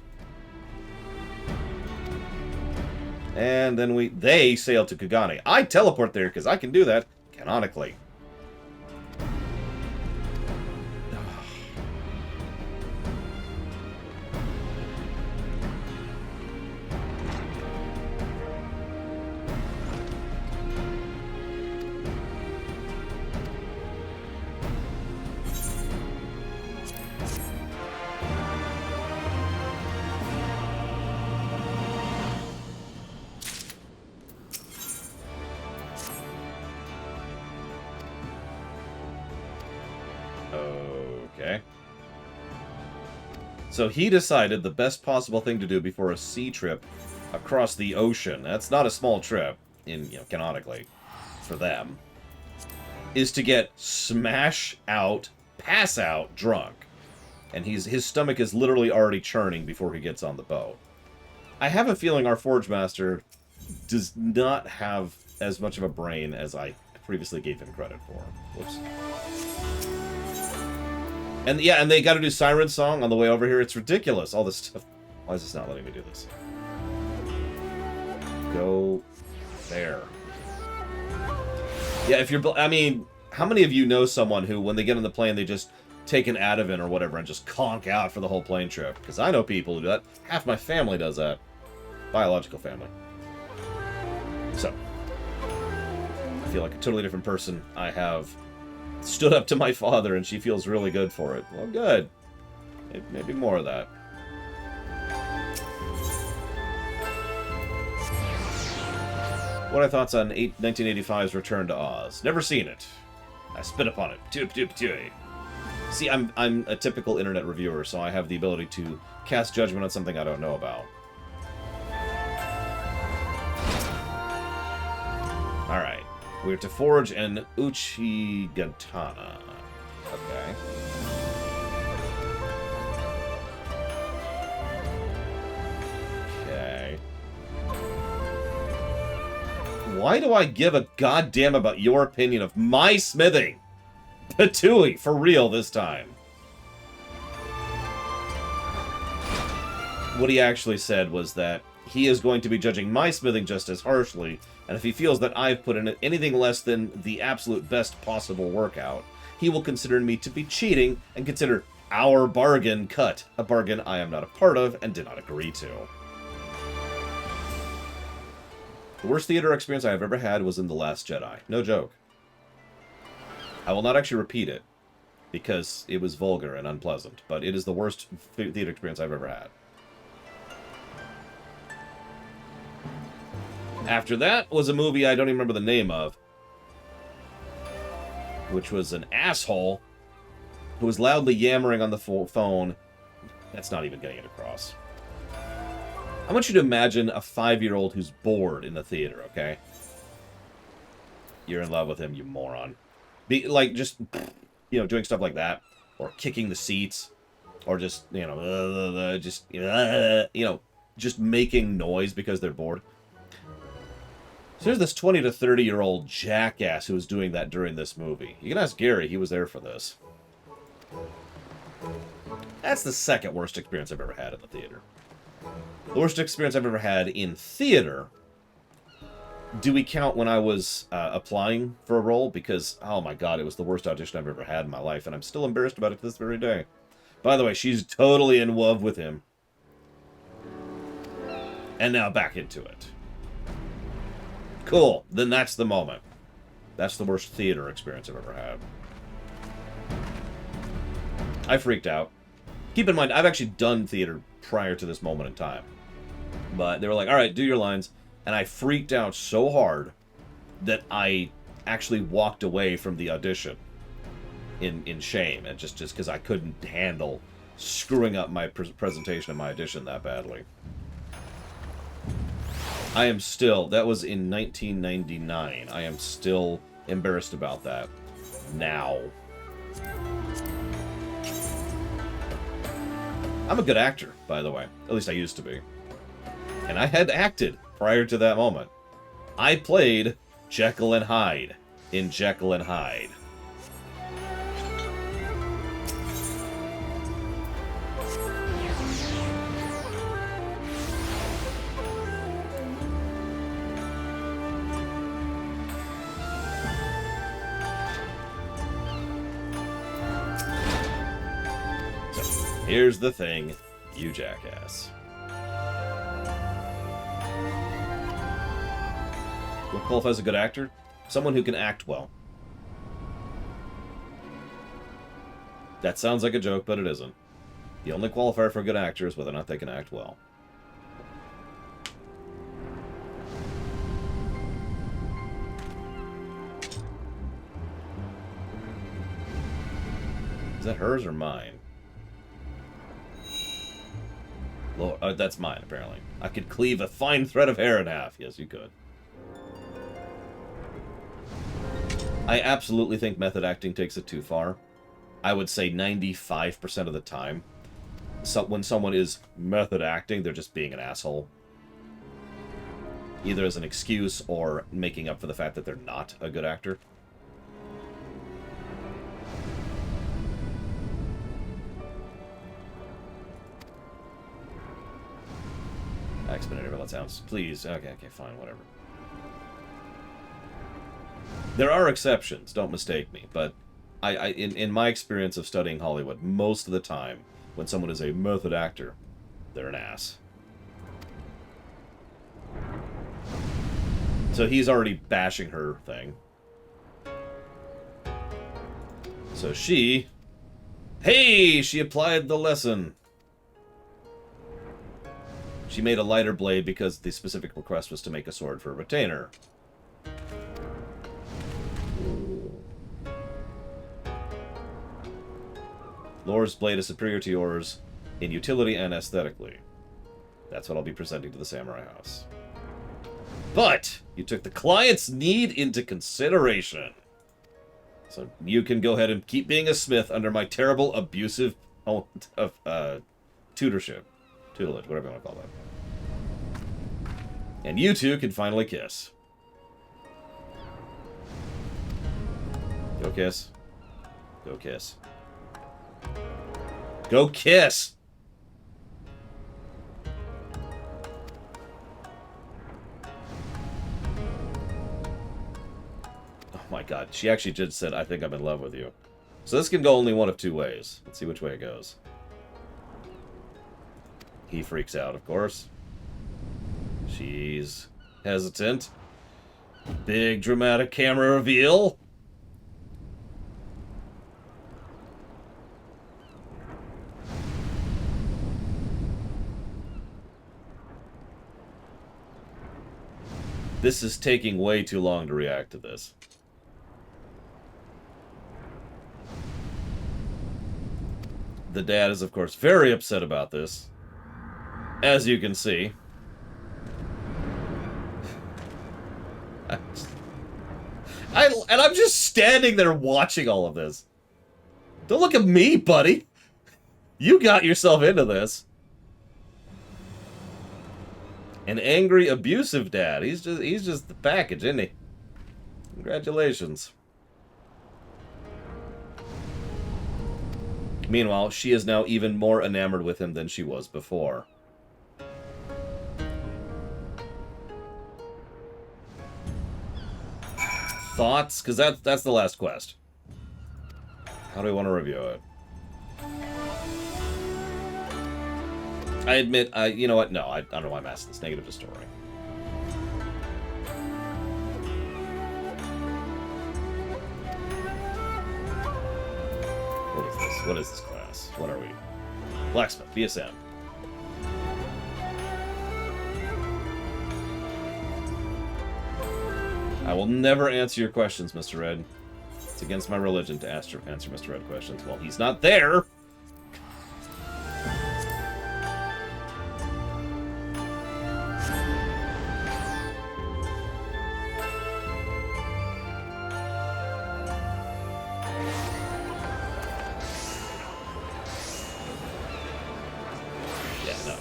And then they sail to Kagane. I teleport there because I can do that canonically. Okay. So he decided the best possible thing to do before a sea trip across the ocean, that's not a small trip, canonically, for them, is to get pass out drunk. And his stomach is literally already churning before he gets on the boat. I have a feeling our Forge Master does not have as much of a brain as I previously gave him credit for. Whoops. And yeah, and they got to do Siren Song on the way over here. It's ridiculous, all this stuff. Why is this not letting me do this? Go there. Yeah, if you're... I mean, how many of you know someone who, when they get on the plane, they just take an Ativan or whatever and just conk out for the whole plane trip? Because I know people who do that. Half my family does that. Biological family. So, I feel like a totally different person. I have stood up to my father, and she feels really good for it. Well, good. Maybe more of that. What are your thoughts on 1985's Return to Oz? Never seen it. I spit upon it. See, I'm a typical internet reviewer, so I have the ability to cast judgment on something I don't know about. Alright. We're to forge an Uchigatana. Okay. Okay. Why do I give a goddamn about your opinion of my smithing? Patooey, for real this time. What he actually said was that he is going to be judging my smithing just as harshly, and if he feels that I've put in anything less than the absolute best possible workout, he will consider me to be cheating and consider our bargain cut, a bargain I am not a part of and did not agree to. The worst theater experience I have ever had was in The Last Jedi. No joke. I will not actually repeat it, because it was vulgar and unpleasant, but it is the worst theater experience I've ever had. After that was a movie I don't even remember the name of, which was an asshole who was loudly yammering on the phone. That's not even getting it across. I want you to imagine a 5-year-old who's bored in the theater, okay? You're in love with him, you moron. Just, doing stuff like that. Or kicking the seats. Or just, just making noise because they're bored. So there's this 20 to 30-year-old jackass who was doing that during this movie. You can ask Gary, he was there for this. That's the second worst experience I've ever had in the theater. The worst experience I've ever had in theater, do we count when I was applying for a role? Because, oh my god, it was the worst audition I've ever had in my life, and I'm still embarrassed about it to this very day. By the way, she's totally in love with him. And now back into it. Cool, then that's the moment. That's the worst theater experience I've ever had. I freaked out. Keep in mind, I've actually done theater prior to this moment in time. But they were like, alright, do your lines. And I freaked out so hard that I actually walked away from the audition in shame. And just because I couldn't handle screwing up my presentation of my audition that badly. I am still, that was in 1999. I am still embarrassed about that now. I'm a good actor, by the way. At least I used to be. And I had acted prior to that moment. I played Jekyll and Hyde in Jekyll and Hyde. Here's the thing, you jackass. What qualifies a good actor? Someone who can act well. That sounds like a joke, but it isn't. The only qualifier for a good actor is whether or not they can act well. Is that hers or mine? Lord, that's mine, apparently. I could cleave a fine thread of hair in half. Yes, you could. I absolutely think method acting takes it too far. I would say 95% of the time. So when someone is method acting, they're just being an asshole. Either as an excuse or making up for the fact that they're not a good actor. Expeditor, that sounds. Please. Okay, fine, whatever. There are exceptions, don't mistake me, but in my experience of studying Hollywood, most of the time, when someone is a method actor, they're an ass. So he's already bashing her thing. So she... Hey! She applied the lesson! She made a lighter blade because the specific request was to make a sword for a retainer. Laura's blade is superior to yours in utility and aesthetically. That's what I'll be presenting to the Samurai House. But you took the client's need into consideration. So you can go ahead and keep being a smith under my terrible, abusive tutorship. Tutelage, whatever you want to call that. And you two can finally kiss. Go kiss. Go kiss. Go kiss! Oh my god, she actually just said, I think I'm in love with you. So this can go only one of two ways. Let's see which way it goes. He freaks out, of course. She's hesitant. Big dramatic camera reveal. This is taking way too long to react to this. The dad is, of course, very upset about this, as you can see. And I'm just standing there watching all of this. Don't look at me, buddy. You got yourself into this. An angry, abusive dad. He's just the package, isn't he? Congratulations. Meanwhile, she is now even more enamored with him than she was before. Thoughts? Because that's the last quest. How do we want to review it? I admit, you know what? No, I don't know why I'm asking this. Negative to story. What is this? What is this class? What are we? Blacksmith, BSM. I will never answer your questions, Mr. Red. It's against my religion to answer Mr. Red questions. Well, he's not there!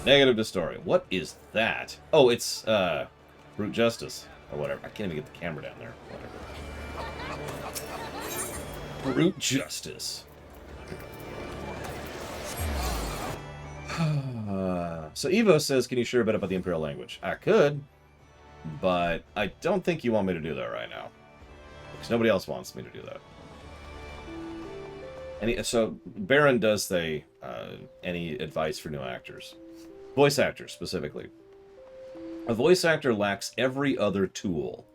Negative to story. What is that? Oh, it's, brute justice. Or whatever. I can't even get the camera down there. Whatever. Brute justice. So Evo says, can you share a bit about the Imperial language? I could, but I don't think you want me to do that right now. Because nobody else wants me to do that. So Baron does say, any advice for new actors? Voice actors, specifically. A voice actor lacks every other tool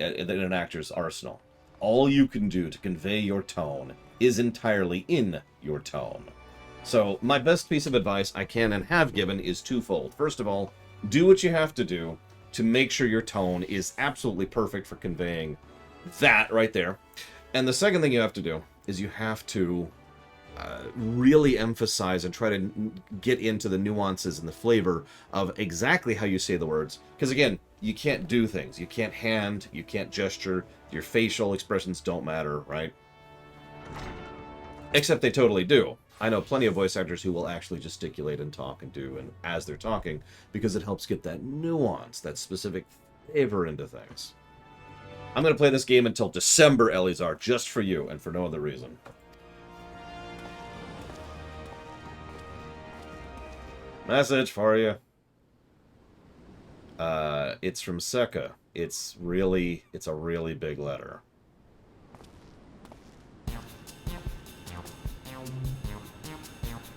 in an actor's arsenal. All you can do to convey your tone is entirely in your tone. So, my best piece of advice I can and have given is twofold. First of all, do what you have to do to make sure your tone is absolutely perfect for conveying that right there. And the second thing you have to do is you have to really emphasize and try to get into the nuances and the flavor of exactly how you say the words. Because again, you can't do things. You can't hand, you can't gesture, your facial expressions don't matter, right? Except they totally do. I know plenty of voice actors who will actually gesticulate and talk and do and as they're talking because it helps get that nuance, that specific flavor into things. I'm going to play this game until December, Elizar, just for you and for no other reason. Message for you. It's from Seka. It's a really big letter.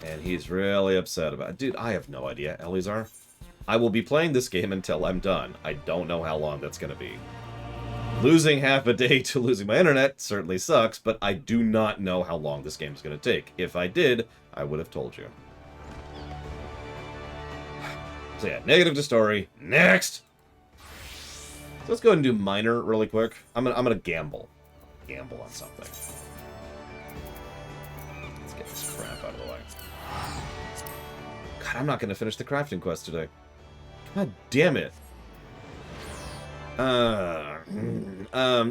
And he's really upset about it. Dude, I have no idea, Elizar. I will be playing this game until I'm done. I don't know how long that's going to be. Losing half a day to losing my internet certainly sucks, but I do not know how long this game is going to take. If I did, I would have told you. So yeah, negative to story. Next! So let's go ahead and do minor really quick. I'm gonna gamble. Gamble on something. Let's get this crap out of the way. God, I'm not gonna finish the crafting quest today. God damn it.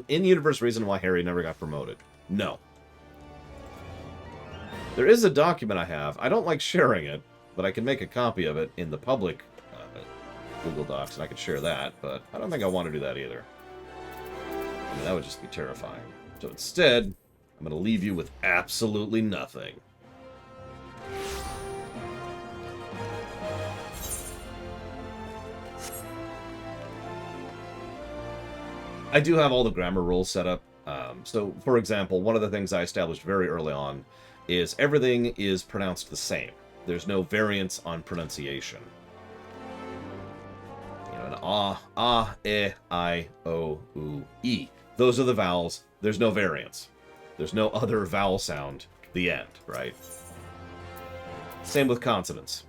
In-universe reason why Harry never got promoted. No. There is a document I have. I don't like sharing it, but I can make a copy of it in the public Google Docs, and I could share that, but I don't think I want to do that either. I mean, that would just be terrifying. So instead, I'm going to leave you with absolutely nothing. I do have all the grammar rules set up. So, for example, one of the things I established very early on is everything is pronounced the same. There's no variance on pronunciation. You know, an eh, I, o, u, e. Those are the vowels. There's no variance. There's no other vowel sound. The end, right? Same with consonants.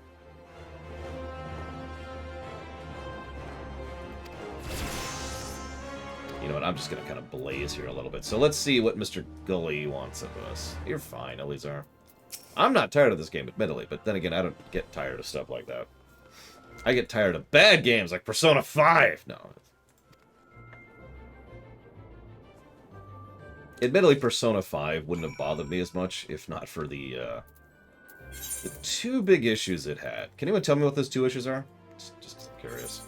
You know what, I'm just going to kind of blaze here a little bit. So let's see what Mr. Gully wants of us. You're fine, Elizar. I'm not tired of this game, admittedly, but then again, I don't get tired of stuff like that. I get tired of bad games like Persona 5! No. Admittedly, Persona 5 wouldn't have bothered me as much if not for the two big issues it had. Can anyone tell me what those two issues are? Just curious.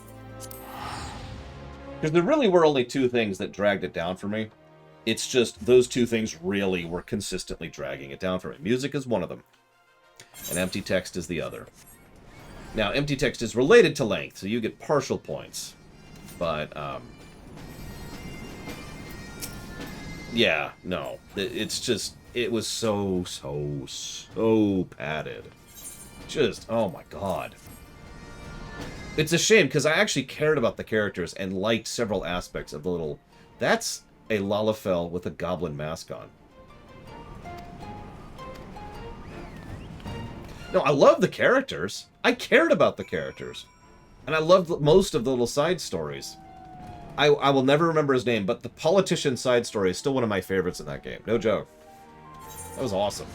Because there really were only two things that dragged it down for me. It's just those two things really were consistently dragging it down for me. Music is one of them, and empty text is the other. Now, empty text is related to length, so you get partial points. But, yeah, no. It's just, it was so padded. Just, oh my god. It's a shame, because I actually cared about the characters and liked several aspects of the little... That's a Lalafell with a goblin mask on. No, I love the characters. I cared about the characters. And I loved most of the little side stories. I will never remember his name, but the politician side story is still one of my favorites in that game. No joke. That was awesome.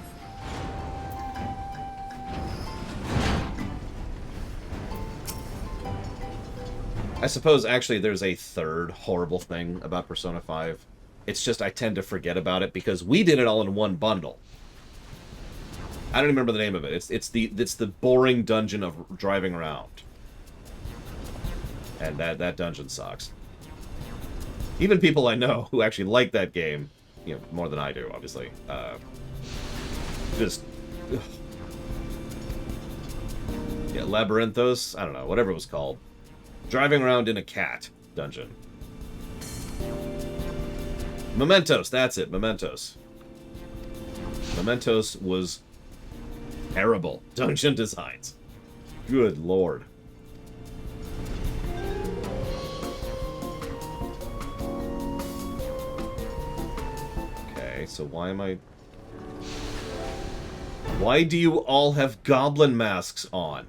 I suppose, actually, there's a third horrible thing about Persona 5. It's just I tend to forget about it because we did it all in one bundle. I don't even remember the name of it. It's the boring dungeon of driving around. And that dungeon sucks. Even people I know who actually like that game, you know, more than I do, obviously, just... Ugh. Yeah, Labyrinthos? I don't know, whatever it was called. Driving around in a cat dungeon. Mementos, that's it, Mementos. Mementos was terrible. Dungeon designs. Good lord. Okay, so why am I... Why do you all have goblin masks on?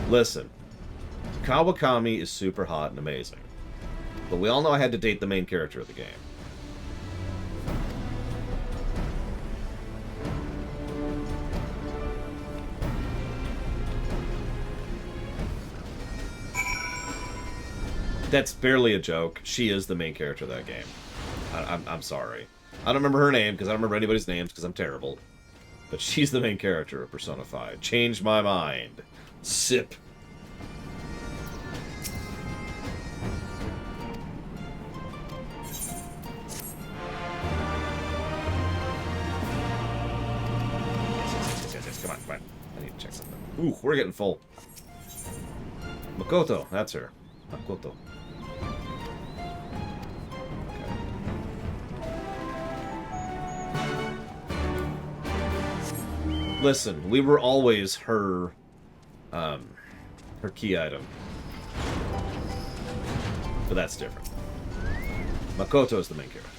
Listen, Kawakami is super hot and amazing, but we all know I had to date the main character of the game. That's barely a joke. She is the main character of that game. I'm sorry. I don't remember her name because I don't remember anybody's names because I'm terrible. But she's the main character of Persona 5. Changed my mind. Sip. Yes, come on. I need to check something. Ooh, we're getting full. Makoto, that's her. Makoto. Okay. Listen, we were always her key item. But that's different. Makoto is the main character.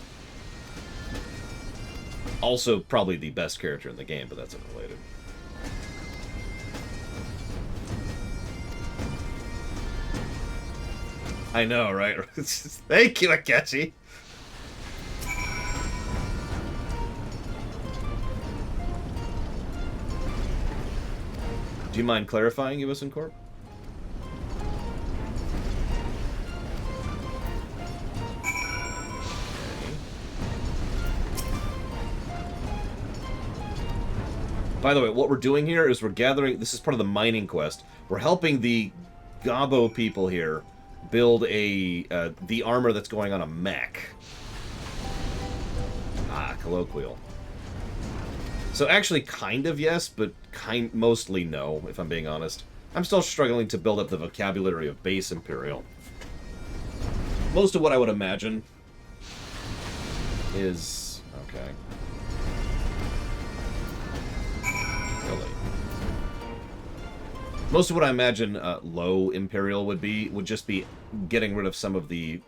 Also, probably the best character in the game, but that's unrelated. I know, right? Thank you, Akechi. Do you mind clarifying, US Corp? By the way, what we're doing here is we're gathering... This is part of the mining quest. We're helping the Gabo people here build a the armor that's going on a mech. Ah, colloquial. So actually, kind of yes, but mostly no, if I'm being honest. I'm still struggling to build up the vocabulary of base Imperial. Most of what I would imagine is... Okay. Most of what I imagine low Imperial would just be getting rid of some of the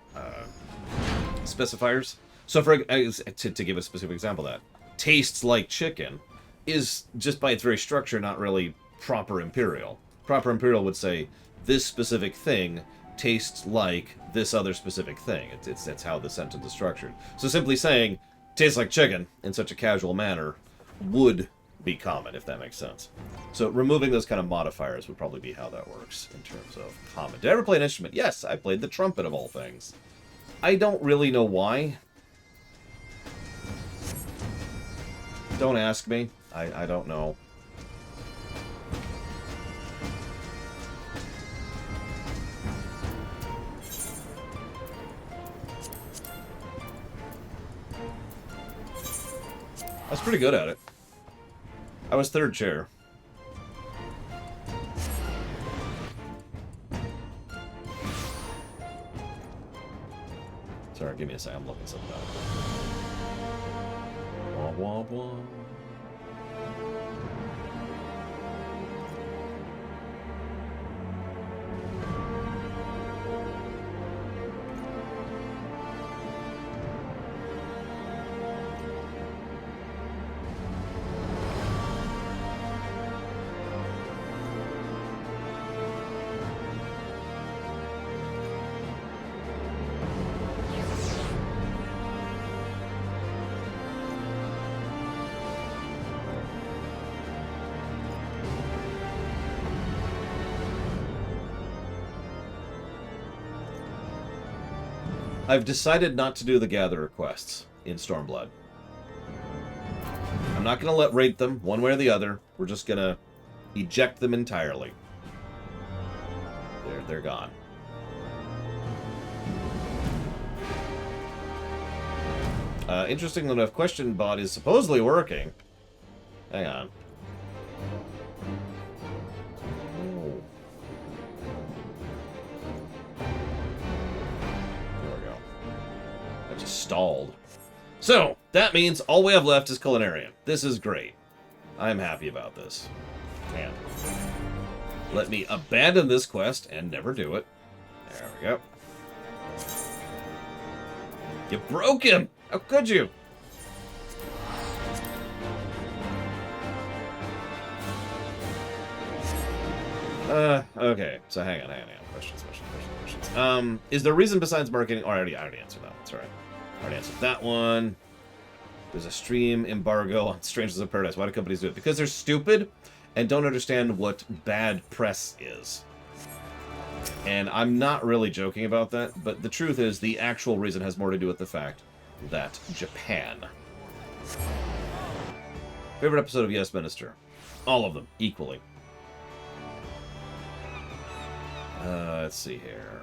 specifiers. So to give a specific example of that, tastes like chicken is just by its very structure not really proper Imperial. Proper Imperial would say this specific thing tastes like this other specific thing. That's how the sentence is structured. So simply saying, tastes like chicken, in such a casual manner, would be common, if that makes sense. So removing those kind of modifiers would probably be how that works in terms of common. Did I ever play an instrument? Yes, I played the trumpet of all things. I don't really know why. Don't ask me. I don't know. I was pretty good at it. I was third chair. Sorry, give me a second. I'm looking something up. Wah, wah, wah. I've decided not to do the Gatherer quests in Stormblood. I'm not going to rate them one way or the other. We're just going to eject them entirely. They're gone. Interesting enough, Question Bot is supposedly working. Hang on. Stalled. So, that means all we have left is Culinarian. This is great. I'm happy about this. And let me abandon this quest and never do it. There we go. You broke him! How could you? Okay. So hang on. Questions. Is there a reason besides marketing? Oh, I already answered that. That's right. Already answered that one. There's a stream embargo on Strangers of Paradise. Why do companies do it? Because they're stupid and don't understand what bad press is. And I'm not really joking about that, but the truth is the actual reason has more to do with the fact that Japan. Favorite episode of Yes Minister? All of them, equally. Let's see here.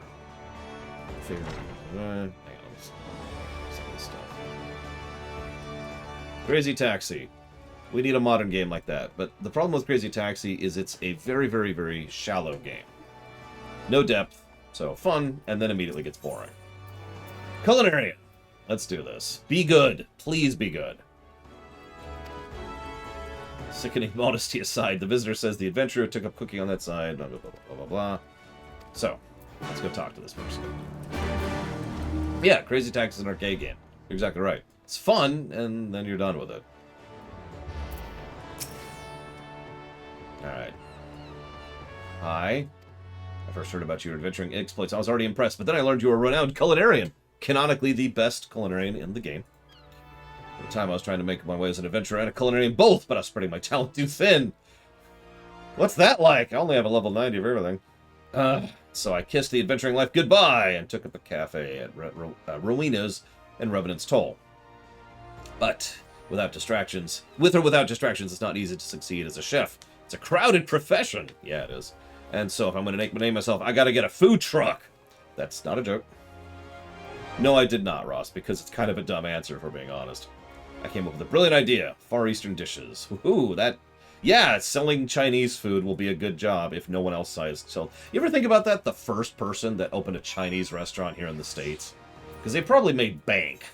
Favorite... hang on. Crazy Taxi. We need a modern game like that. But the problem with Crazy Taxi is it's a very, very, very shallow game. No depth, so fun, and then immediately gets boring. Culinarian. Let's do this. Be good. Please be good. Sickening modesty aside, the visitor says the adventurer took up cooking on that side, blah, blah, blah, blah, blah, blah. So, let's go talk to this person. Yeah, Crazy Taxi is an arcade game. You're exactly right. It's fun, and then you're done with it. Alright. Hi. I first heard about your adventuring exploits. I was already impressed, but then I learned you were a renowned culinarian. Canonically the best culinarian in the game. At the time I was trying to make my way as an adventurer and a culinarian both, but I was spreading my talent too thin. What's that like? I only have a level 90 of everything. So I kissed the adventuring life goodbye and took up a cafe at Rowena's and Revenant's Toll. But without distractions, with or without distractions, it's not easy to succeed as a chef. It's a crowded profession. Yeah, it is. And so if I'm going to name myself, I got to get a food truck. That's not a joke. No, I did not, Ross, because it's kind of a dumb answer, if we're being honest. I came up with a brilliant idea. Far Eastern dishes. Woohoo, that... Yeah, selling Chinese food will be a good job if no one else sells. You ever think about that? The first person that opened a Chinese restaurant here in the States? Because they probably made bank.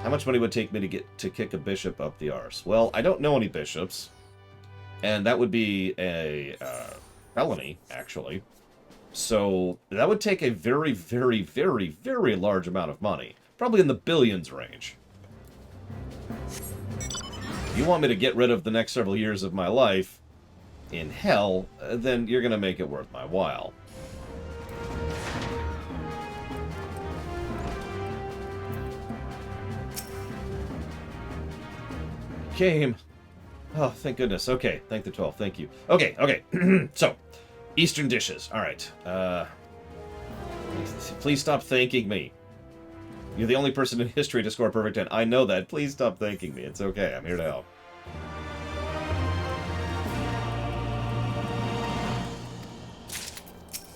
How much money would it take me to kick a bishop up the arse? Well, I don't know any bishops. And that would be a felony, actually. So that would take a very, very, very, very large amount of money. Probably in the billions range. You want me to get rid of the next several years of my life in hell, then you're going to make it worth my while. Game. Oh, thank goodness. Okay, thank the 12. Thank you. Okay, okay. So, Eastern dishes. All right. Please stop thanking me. You're the only person in history to score a perfect 10. I know that. Please stop thanking me. It's okay. I'm here to help.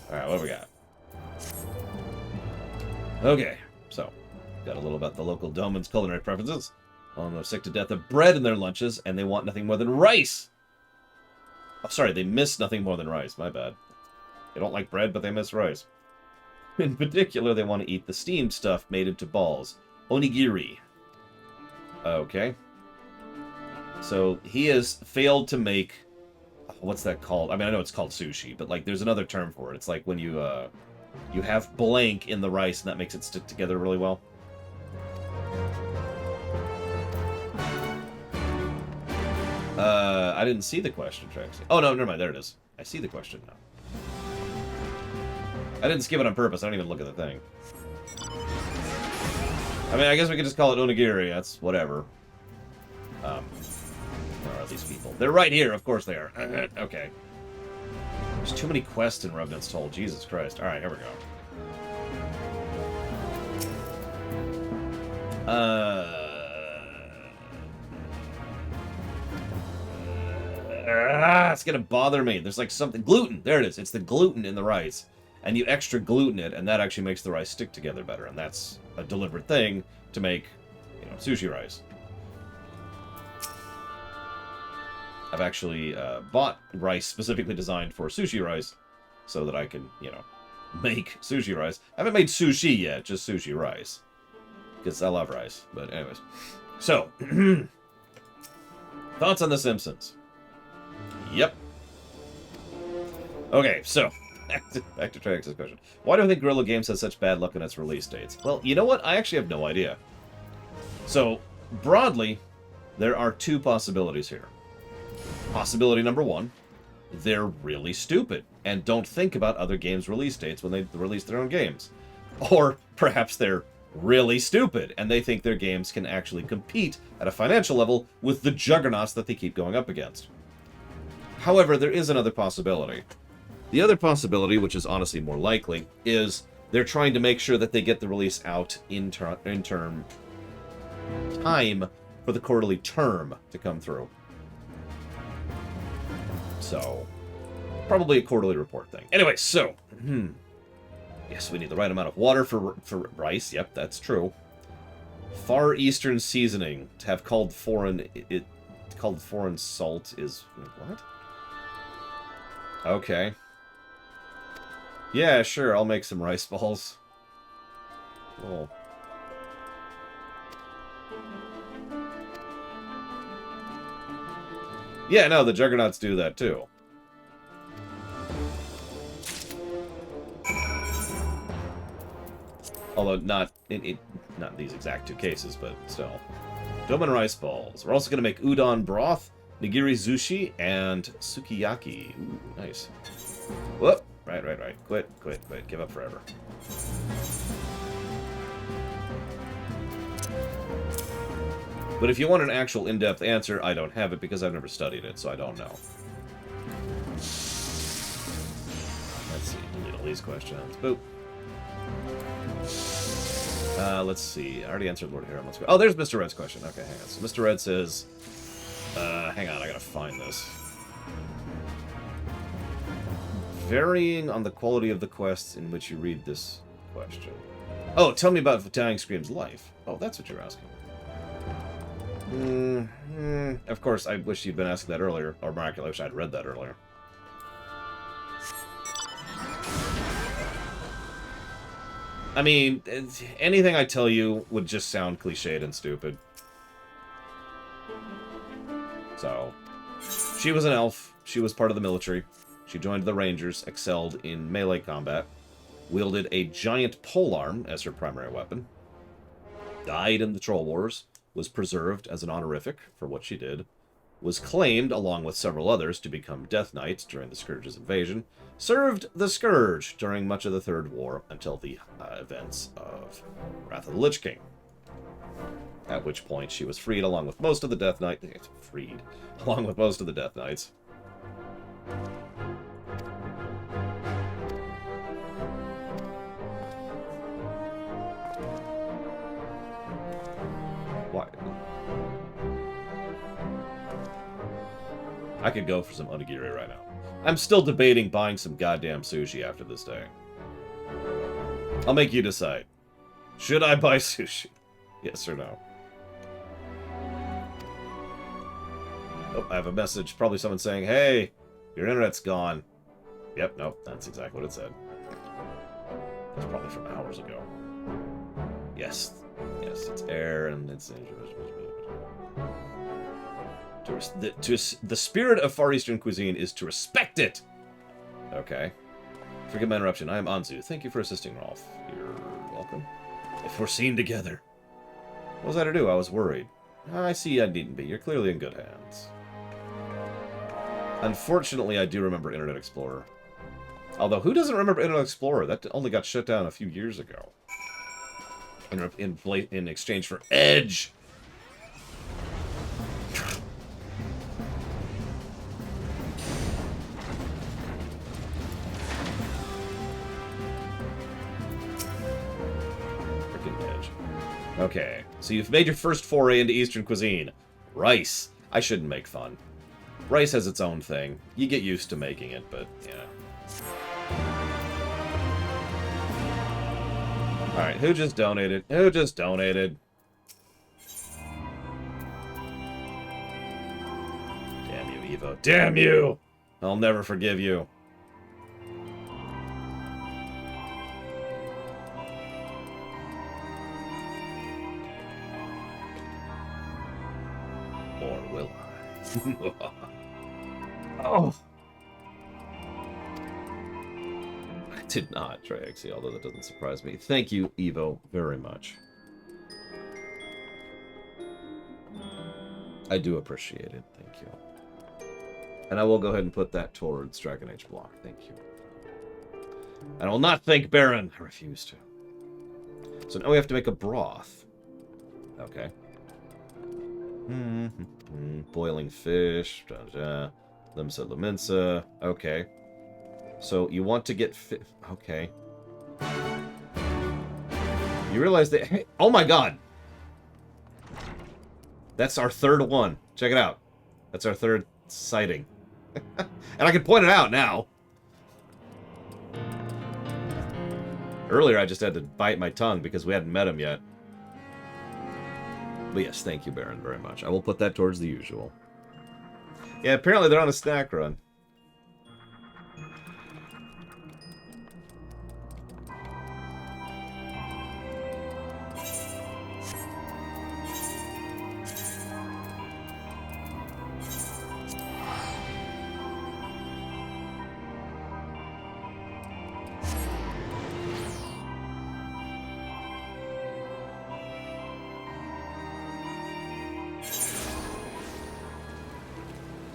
All right, what do we got? Okay, so got a little about the local domain's culinary preferences. Well, they're sick to death of bread in their lunches, and they want nothing more than rice. Oh, sorry, they miss nothing more than rice. My bad. They don't like bread, but they miss rice. In particular, they want to eat the steamed stuff made into balls. Onigiri. Okay. So he has failed to make... What's that called? I mean, I know it's called sushi, but like there's another term for it. It's like when you have blank in the rice and that makes it stick together really well. I didn't see the question, Traxy. Oh, no, never mind. There it is. I see the question now. I didn't skip it on purpose. I don't even look at the thing. I mean, I guess we could just call it onigiri. That's whatever. Where are these people? They're right here. Of course they are. Okay. There's too many quests in Revenant's Toll. Jesus Christ. Alright, here we go. It's gonna bother me. There's like something... Gluten! There it is. It's the gluten in the rice. And you extra gluten it, and that actually makes the rice stick together better. And that's a deliberate thing to make, you know, sushi rice. I've actually bought rice specifically designed for sushi rice so that I can, you know, make sushi rice. I haven't made sushi yet, just sushi rice. Because I love rice. But anyways. So, thoughts on The Simpsons? Yep. Okay, so, back to Trix's question. Why do I think Guerrilla Games has such bad luck on its release dates? Well, you know what? I actually have no idea. So, broadly, there are two possibilities here. Possibility number one, they're really stupid and don't think about other games' release dates when they release their own games. Or perhaps they're really stupid and they think their games can actually compete at a financial level with the juggernauts that they keep going up against. However, there is another possibility. The other possibility, which is honestly more likely, is they're trying to make sure that they get the release out in term time for the quarterly term to come through. So, probably a quarterly report thing. Anyway, so, yes, we need the right amount of water for rice. Yep, that's true. Far Eastern seasoning to have called foreign salt is what? Okay. Yeah, sure. I'll make some rice balls. Cool. Yeah, no, the Juggernauts do that too. Although not in these exact two cases, but still. Domen rice balls. We're also going to make udon broth, nigiri sushi, and sukiyaki. Ooh, nice. Whoop. Right. Quit. Give up forever. But if you want an actual in-depth answer, I don't have it because I've never studied it, so I don't know. Let's see. Delete all these questions. Boop. Let's see. I already answered Lord Harem. Let's go. Oh, there's Mr. Red's question. Okay, hang on. So Mr. Red says... hang on, I gotta find this. Varying on the quality of the quests in which you read this question. Oh, tell me about Dying Scream's life. Oh, that's what you're asking. Of course, I wish you'd been asking that earlier. Or Mark, I wish I'd read that earlier. I mean, anything I tell you would just sound cliched and stupid. So, she was an elf. She was part of the military. She joined the Rangers, excelled in melee combat, wielded a giant polearm as her primary weapon, died in the Troll Wars, was preserved as an honorific for what she did, was claimed, along with several others, to become Death Knights during the Scourge's invasion, served the Scourge during much of the Third War until the events of Wrath of the Lich King. At which point she was freed along with most of the Death Knights. Freed along with most of the Death Knights. Why? I could go for some onigiri right now. I'm still debating buying some goddamn sushi after this day. I'll make you decide. Should I buy sushi? Yes or no? Oh, I have a message. Probably someone saying, hey, your internet's gone. Yep, nope, that's exactly what it said. That's probably from hours ago. Yes, it's air and it's... The spirit of Far Eastern cuisine is to respect it! Okay. Forgive my interruption. I am Anzu. Thank you for assisting, Rolf. You're welcome. If we're seen together. What was I to do? I was worried. I see I needn't be. You're clearly in good hands. Unfortunately, I do remember Internet Explorer. Although, who doesn't remember Internet Explorer? That only got shut down a few years ago. In exchange for Edge! Okay, so you've made your first foray into Eastern cuisine. Rice. I shouldn't make fun. Rice has its own thing. You get used to making it, but, yeah. Alright, who just donated? Who just donated? Damn you, Evo. Damn you! I'll never forgive you. Or will I? Oh! I did not try XE, although that doesn't surprise me. Thank you, Evo, very much. I do appreciate it, thank you. And I will go ahead and put that towards Dragon Age block, thank you. And I will not thank Baron, I refuse to. So now we have to make a broth. Okay. Boiling fish, limsa laminsa. Okay. So you want to get okay. You realize that... Hey, oh my god! That's our third one. Check it out. That's our third sighting. And I can point it out now. Earlier I just had to bite my tongue because we hadn't met him yet. But yes, thank you, Baron, very much. I will put that towards the usual. Yeah, apparently they're on a snack run.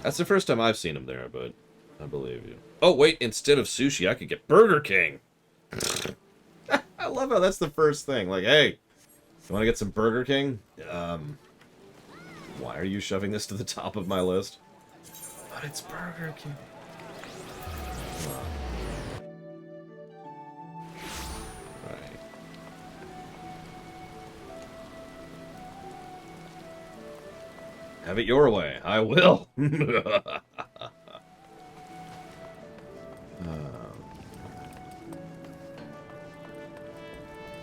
That's the first time I've seen him there, but I believe you. Oh, wait, instead of sushi, I could get Burger King. I love how that's the first thing. Like, hey, you want to get some Burger King? Why are you shoving this to the top of my list? But it's Burger King. Right. Have it your way. I will. I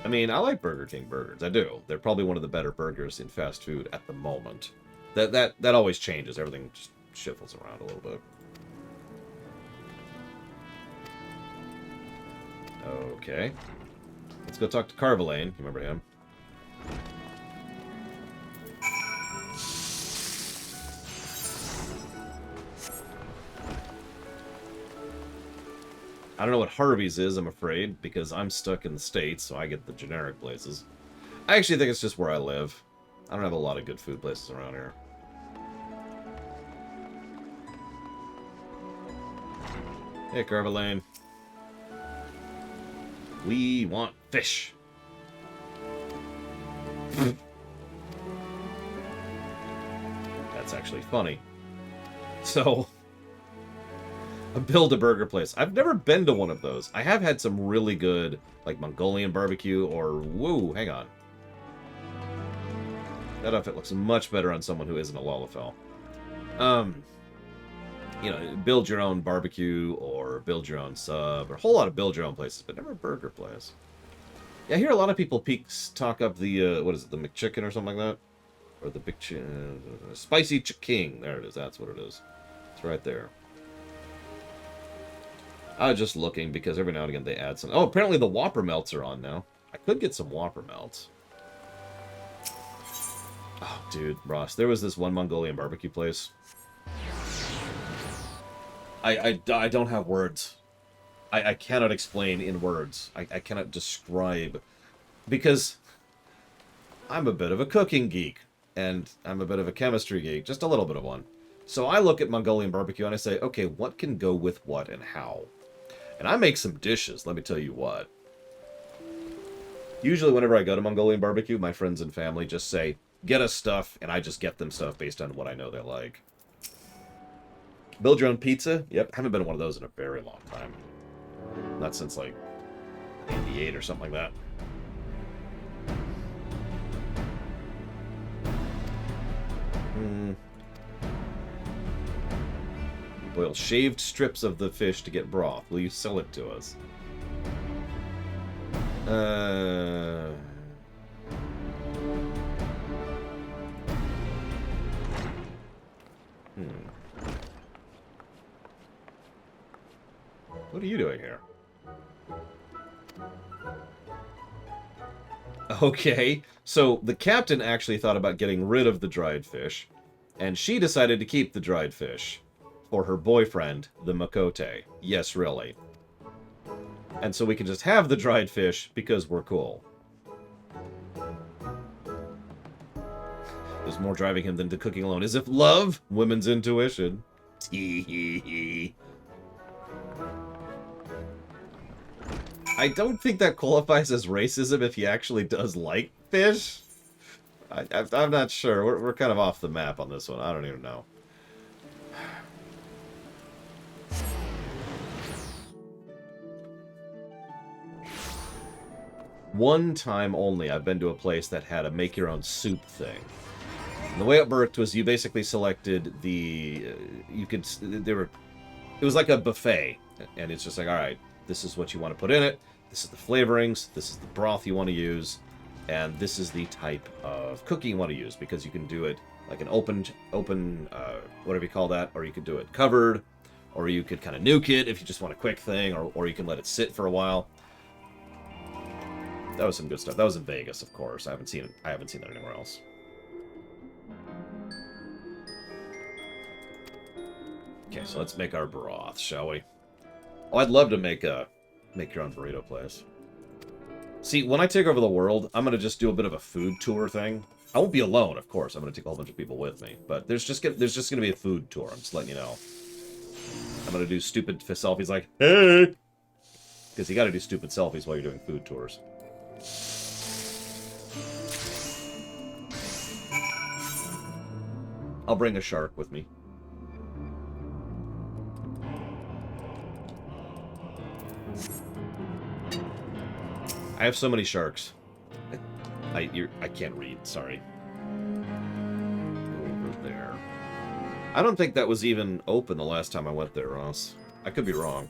mean, I like Burger King burgers. I do. They're probably one of the better burgers in fast food at the moment. That always changes. Everything just shuffles around a little bit. Okay. Let's go talk to Carvalane. You remember him? I don't know what Harvey's is, I'm afraid, because I'm stuck in the States, so I get the generic places. I actually think it's just where I live. I don't have a lot of good food places around here. Hey, Carvalane. We want fish. That's actually funny. So, a Build-A-Burger place. I've never been to one of those. I have had some really good, like, Mongolian barbecue or... Whoa, hang on. That outfit looks much better on someone who isn't a Lalafell. You know, build your own barbecue or build your own sub, or a whole lot of build your own places, but never a burger place. Yeah, I hear a lot of people talk up the, what is it, the McChicken or something like that? Or the big spicy chicken. There it is, that's what it is. It's right there. I was just looking because every now and again they add some... Oh, apparently the Whopper melts are on now. I could get some Whopper melts. Oh, dude, Ross, there was this one Mongolian barbecue place. I don't have words. I cannot explain in words. I cannot describe. Because I'm a bit of a cooking geek. And I'm a bit of a chemistry geek. Just a little bit of one. So I look at Mongolian barbecue and I say, okay, what can go with what and how? And I make some dishes, let me tell you what. Usually whenever I go to Mongolian barbecue, my friends and family just say, get us stuff, and I just get them stuff based on what I know they like. Build your own pizza? Yep, haven't been to one of those in a very long time. Not since, like, 88 or something like that. Boil shaved strips of the fish to get broth. Will you sell it to us? What are you doing here? Okay, so the captain actually thought about getting rid of the dried fish, and she decided to keep the dried fish for her boyfriend, the Makote. Yes, really. And so we can just have the dried fish because we're cool. There's more driving him than to cooking alone. As if love, women's intuition. I don't think that qualifies as racism if he actually does like fish. I'm not sure. We're kind of off the map on this one. I don't even know. One time only I've been to a place that had a make-your-own-soup thing. And the way it worked was you basically selected the... it was like a buffet. And it's just like, alright, this is what you want to put in it. This is the flavorings. This is the broth you want to use. And this is the type of cooking you want to use. Because you can do it like an open, whatever you call that. Or you could do it covered. Or you could kind of nuke it if you just want a quick thing. Or you can let it sit for a while. That was some good stuff. That was in Vegas, of course. I haven't seen that anywhere else. Okay, so let's make our broth, shall we? Oh, I'd love to make your own burrito place. See, when I take over the world, I'm going to just do a bit of a food tour thing. I won't be alone, of course. I'm going to take a whole bunch of people with me. But there's just going to be a food tour. I'm just letting you know. I'm going to do stupid selfies like, hey! Because you got to do stupid selfies while you're doing food tours. I'll bring a shark with me. I have so many sharks. I can't read, sorry. Over there. I don't think that was even open the last time I went there, Ross. I could be wrong.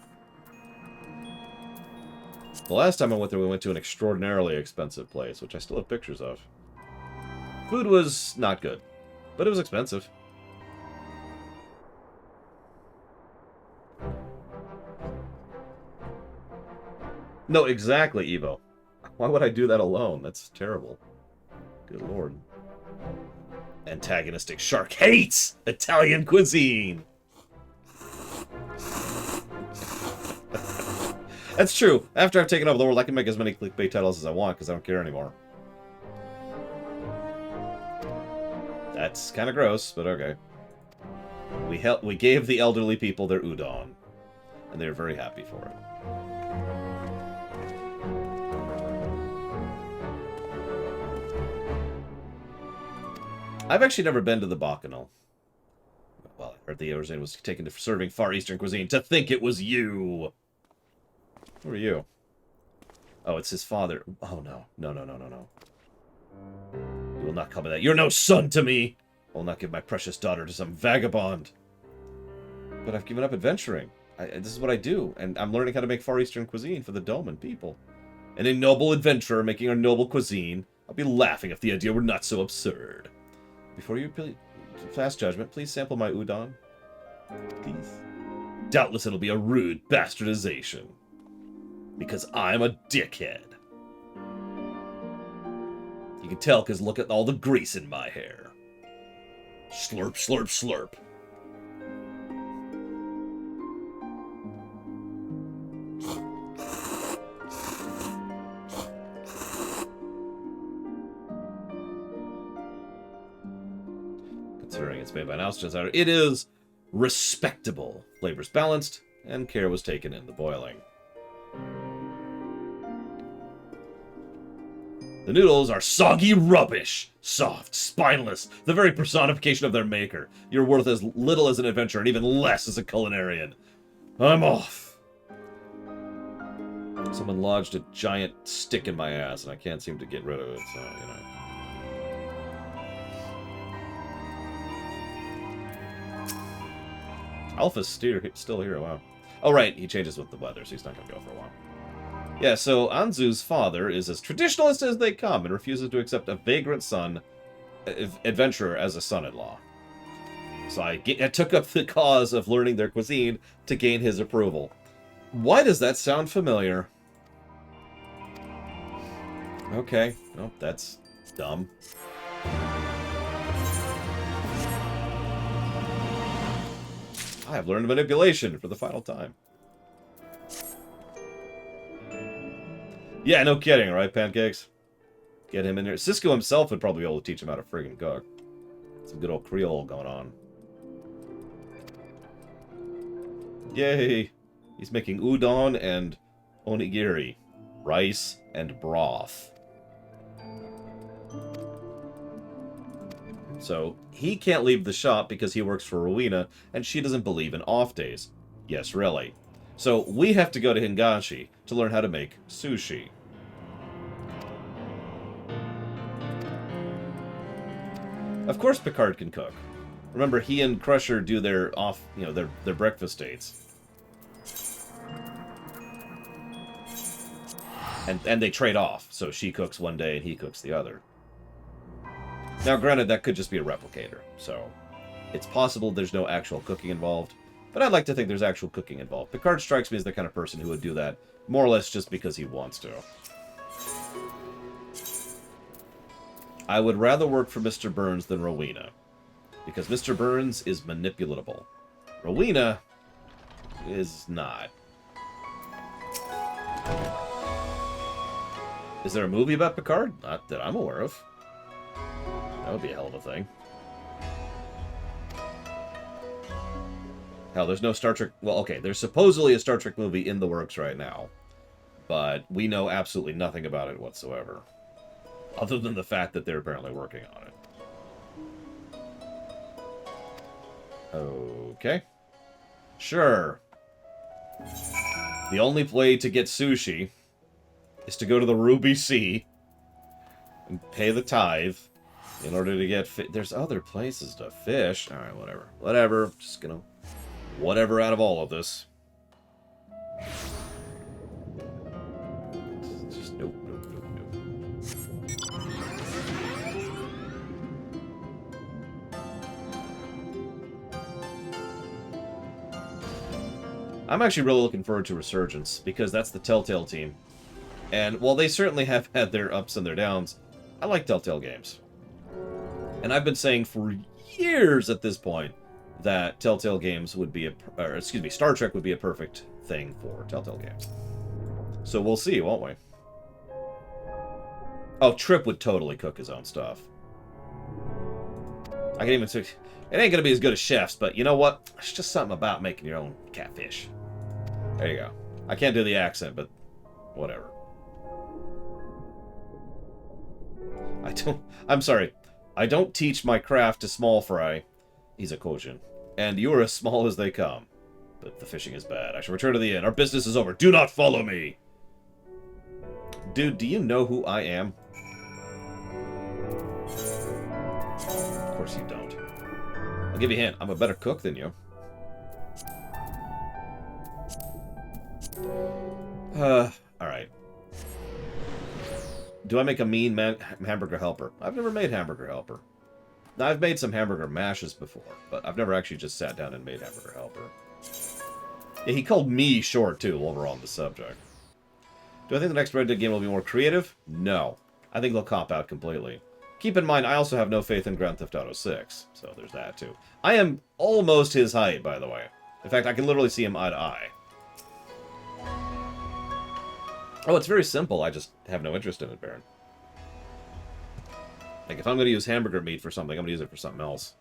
The last time I went there, we went to an extraordinarily expensive place, which I still have pictures of. Food was not good, but it was expensive. No, exactly, Evo. Why would I do that alone? That's terrible. Good lord. Antagonistic shark hates Italian cuisine! That's true. After I've taken over the world, I can make as many clickbait titles as I want, because I don't care anymore. That's kind of gross, but okay. We gave the elderly people their udon, and they were very happy for it. I've actually never been to the Bacchanal. Well, I heard the Orzane was taken to serving Far Eastern cuisine. To think it was you! Who are you? Oh, it's his father. Oh, no. No, no, no, no, no. You will not come to that. You're no son to me! I will not give my precious daughter to some vagabond. But I've given up adventuring. This is what I do, and I'm learning how to make Far Eastern cuisine for the Doman people. And a noble adventurer making our noble cuisine. I'll be laughing if the idea were not so absurd. Before you pass judgment, please sample my udon. Please. Doubtless it'll be a rude bastardization. Because I'm a dickhead. You can tell because look at all the grease in my hair. Slurp, slurp, slurp. Considering it's made by an oust outsider, it is respectable. Flavor's balanced, and care was taken in the boiling. The noodles are soggy rubbish, soft, spineless, the very personification of their maker. You're worth as little as an adventurer and even less as a culinarian. I'm off. Someone lodged a giant stick in my ass and I can't seem to get rid of it, so, you know. Alpha's still here, wow. Oh, right, he changes with the weather, so he's not going to go for a while. Yeah, so Anzu's father is as traditionalist as they come and refuses to accept a vagrant son, adventurer, as a son-in-law. So I took up the cause of learning their cuisine to gain his approval. Why does that sound familiar? Okay, nope, that's dumb. I have learned manipulation for the final time. Yeah, no kidding, right, Pancakes? Get him in there. Cisco himself would probably be able to teach him how to friggin' cook. Some good old Creole going on. Yay! He's making udon and onigiri. Rice and broth. So, he can't leave the shop because he works for Rowena, and she doesn't believe in off days. Yes, really. So, we have to go to Hingashi to learn how to make sushi. Of course Picard can cook. Remember, he and Crusher do their their breakfast dates. And they trade off, so she cooks one day and he cooks the other. Now, granted, that could just be a replicator, so it's possible there's no actual cooking involved, but I'd like to think there's actual cooking involved. Picard strikes me as the kind of person who would do that, more or less just because he wants to. I would rather work for Mr. Burns than Rowena, because Mr. Burns is manipulatable. Rowena is not. Is there a movie about Picard? Not that I'm aware of. That would be a hell of a thing. Hell, there's no Star Trek... Well, okay, there's supposedly a Star Trek movie in the works right now. But we know absolutely nothing about it whatsoever. Other than the fact that they're apparently working on it. Okay. Sure. The only way to get sushi is to go to the Ruby Sea and pay the tithe in order to get there's other places to fish. Alright, whatever. Whatever. Just gonna... whatever out of all of this. Just nope, nope, nope, nope. I'm actually really looking forward to Resurgence, because that's the Telltale team. And while they certainly have had their ups and their downs, I like Telltale games. And I've been saying for years at this point that Telltale games would be Star Trek would be a perfect thing for Telltale games. So we'll see, won't we? Oh, Trip would totally cook his own stuff. I can even say, it ain't gonna be as good as chefs, but you know what? It's just something about making your own catfish. There you go. I can't do the accent, but whatever. I'm sorry. I don't teach my craft to small fry. He's a Kojin. And you are as small as they come. But the fishing is bad. I shall return to the inn. Our business is over. Do not follow me! Dude, do you know who I am? Of course you don't. I'll give you a hint. I'm a better cook than you. Alright. Do I make a mean hamburger helper? I've never made hamburger helper. Now, I've made some hamburger mashes before, but I've never actually just sat down and made hamburger helper. Yeah, he called me short, too, while we're on the subject. Do I think the next Red Dead game will be more creative? No. I think they'll cop out completely. Keep in mind, I also have no faith in Grand Theft Auto 6, so there's that, too. I am almost his height, by the way. In fact, I can literally see him eye to eye. Oh, it's very simple. I just have no interest in it, Baron. Like, if I'm going to use hamburger meat for something, I'm going to use it for something else.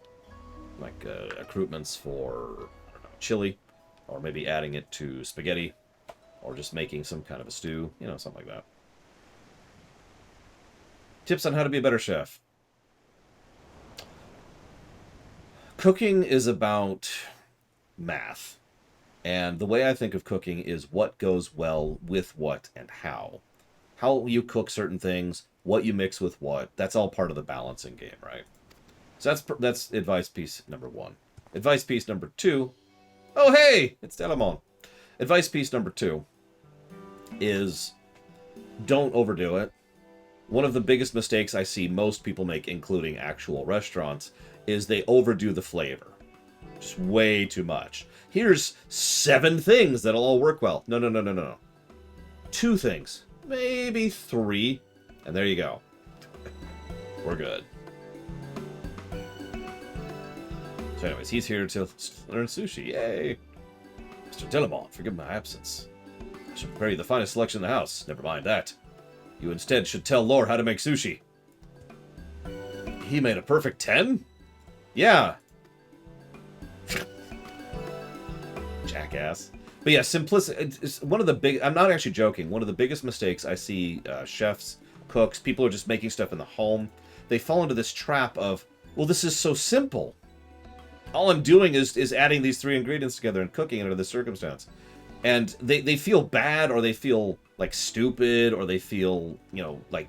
Like, accoutrements for, I don't know, chili. Or maybe adding it to spaghetti. Or just making some kind of a stew. You know, something like that. Tips on how to be a better chef. Cooking is about math. And the way I think of cooking is what goes well with what and how. How you cook certain things, what you mix with what. That's all part of the balancing game, right? So that's advice piece number 1. Advice piece number 2. Oh, hey! It's Delamon. Advice piece number 2 is don't overdo it. One of the biggest mistakes I see most people make, including actual restaurants, is they overdo the flavor. Just way too much. Here's 7 things that'll all work well. No. 2 things. Maybe 3. And there you go. We're good. So anyways, he's here to learn sushi. Yay! Mr. Delamont, forgive my absence. I shall prepare you the finest selection in the house. Never mind that. You instead should tell Lore how to make sushi. He made a perfect 10? Yeah. Jackass. But yeah, simplicity is one of the big... I'm not actually joking. One of the biggest mistakes I see chefs, cooks, people who are just making stuff in the home, they fall into this trap of, well, this is so simple. All I'm doing is adding these 3 ingredients together and cooking under this circumstance. And they feel bad, or they feel like stupid, or they feel, you know, like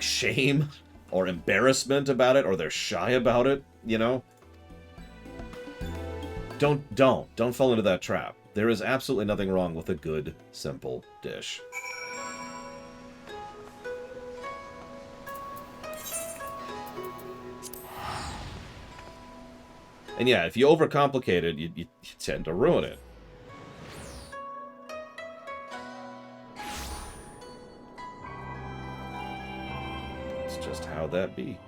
shame or embarrassment about it, or they're shy about it, you know? Don't fall into that trap. There is absolutely nothing wrong with a good, simple dish. And yeah, if you overcomplicate it, you tend to ruin it. It's just how that be.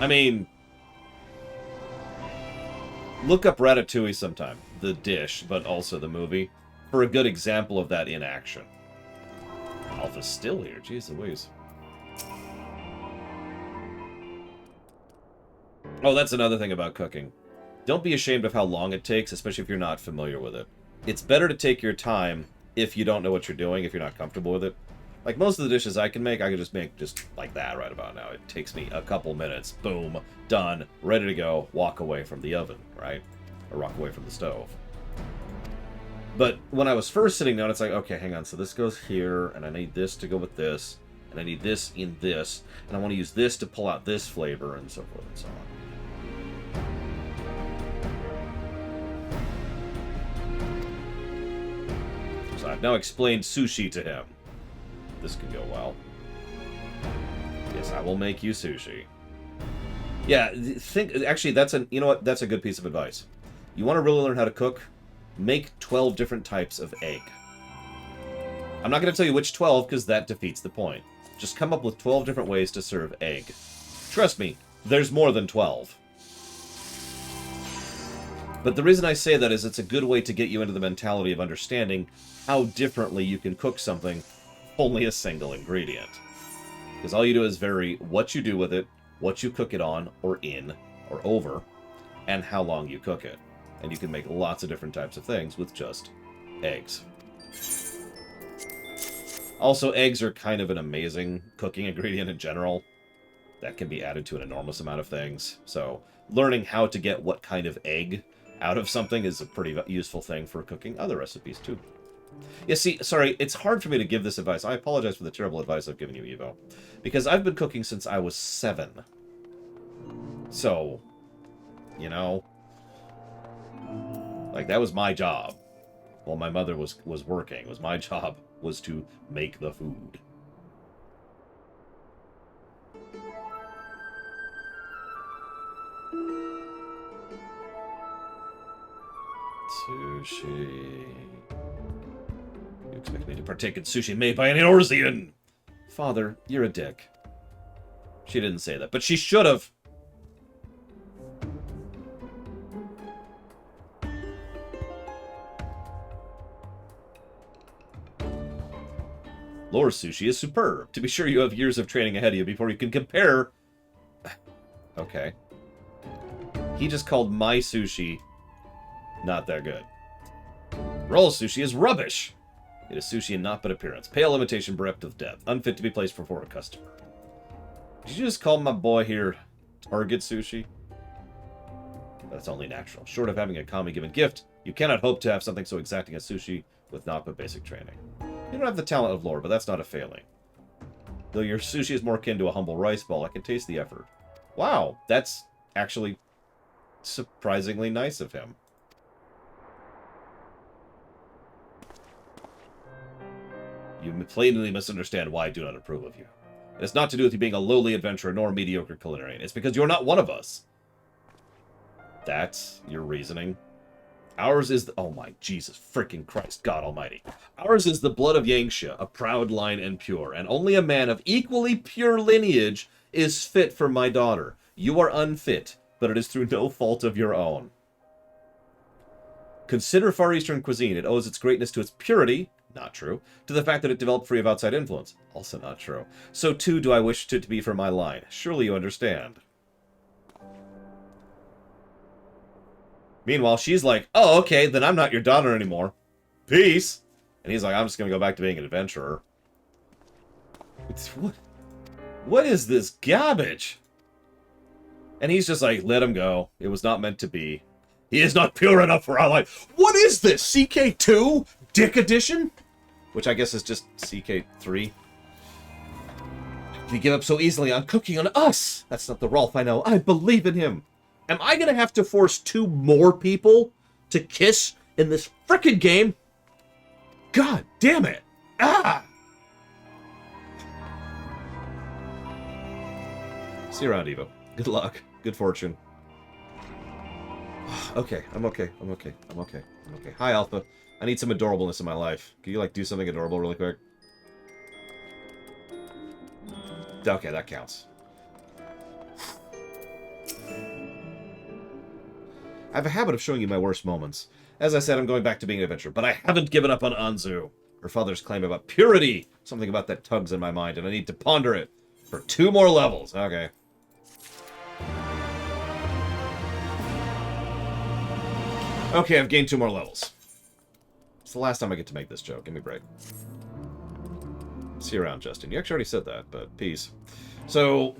I mean, look up Ratatouille sometime. The dish, but also the movie, for a good example of that in action. Alpha's still here. Jeez Louise. Oh, that's another thing about cooking. Don't be ashamed of how long it takes, especially if you're not familiar with it. It's better to take your time if you don't know what you're doing, if you're not comfortable with it. Like, most of the dishes I can just make just like that right about now. It takes me a couple minutes. Boom. Done. Ready to go. Walk away from the oven, right? Or walk away from the stove. But when I was first sitting down, it's like, okay, hang on. So this goes here, and I need this to go with this, and I need this in this, and I want to use this to pull out this flavor, and so forth and so on. So I've now explained sushi to him. This could go well. Yes, I will make you sushi. Yeah, actually, you know what? That's a good piece of advice. You want to really learn how to cook? Make 12 different types of egg. I'm not going to tell you which 12, because that defeats the point. Just come up with 12 different ways to serve egg. Trust me, there's more than 12. But the reason I say that is it's a good way to get you into the mentality of understanding how differently you can cook something only a single ingredient. Because all you do is vary what you do with it, what you cook it on, or in, or over, and how long you cook it. And you can make lots of different types of things with just eggs. Also, eggs are kind of an amazing cooking ingredient in general. That can be added to an enormous amount of things. So, learning how to get what kind of egg out of something is a pretty useful thing for cooking other recipes, too. Yeah, see, sorry, it's hard for me to give this advice. I apologize for the terrible advice I've given you, Evo. Because I've been cooking since I was 7. So, you know, like, that was my job. While my mother was working, it was my job was to make the food. Sushi. You expect me to partake in sushi made by an Eorzean? Father, you're a dick. She didn't say that, but she should have. Lore's sushi is superb. To be sure, you have years of training ahead of you before you can compare. Okay. He just called my sushi not that good. Roll's sushi is rubbish. It is sushi and not but appearance. Pale imitation bereft of depth. Unfit to be placed before a customer. Did you just call my boy here Target sushi? That's only natural. Short of having a kami given gift, you cannot hope to have something so exacting as sushi with not but basic training. You don't have the talent of Lore, but that's not a failing. Though your sushi is more akin to a humble rice ball, I can taste the effort. Wow, that's actually surprisingly nice of him. You plainly misunderstand why I do not approve of you. It has not to do with you being a lowly adventurer nor a mediocre culinarian. It's because you're not one of us. That's your reasoning? Ours is the... Oh my Jesus freaking Christ, God almighty. Ours is the blood of Yangsha, a proud line and pure, and only a man of equally pure lineage is fit for my daughter. You are unfit, but it is through no fault of your own. Consider Far Eastern cuisine. It owes its greatness to its purity, not true, to the fact that it developed free of outside influence, also not true. So too do I wish it to be for my line. Surely you understand. Meanwhile, she's like, oh, okay, then I'm not your daughter anymore. Peace. And he's like, I'm just going to go back to being an adventurer. What is this garbage? And he's just like, let him go. It was not meant to be. He is not pure enough for our life. What is this? CK2? Dick Edition? Which I guess is just CK3. He give up so easily on cooking on us. That's not the Rolf I know. I believe in him. Am I going to have to force 2 more people to kiss in this frickin' game? God damn it. Ah! See you around, Evo. Good luck. Good fortune. Okay, I'm okay. I'm okay. I'm okay. I'm okay. Hi, Alpha. I need some adorableness in my life. Can you, like, do something adorable really quick? Okay, that counts. I have a habit of showing you my worst moments. As I said, I'm going back to being an adventurer, but I haven't given up on Anzu. Her father's claim about purity. Something about that tugs in my mind, and I need to ponder it for 2 more levels. Okay. Okay, I've gained 2 more levels. It's the last time I get to make this joke. Give me a break. See you around, Justin. You actually already said that, but peace. So,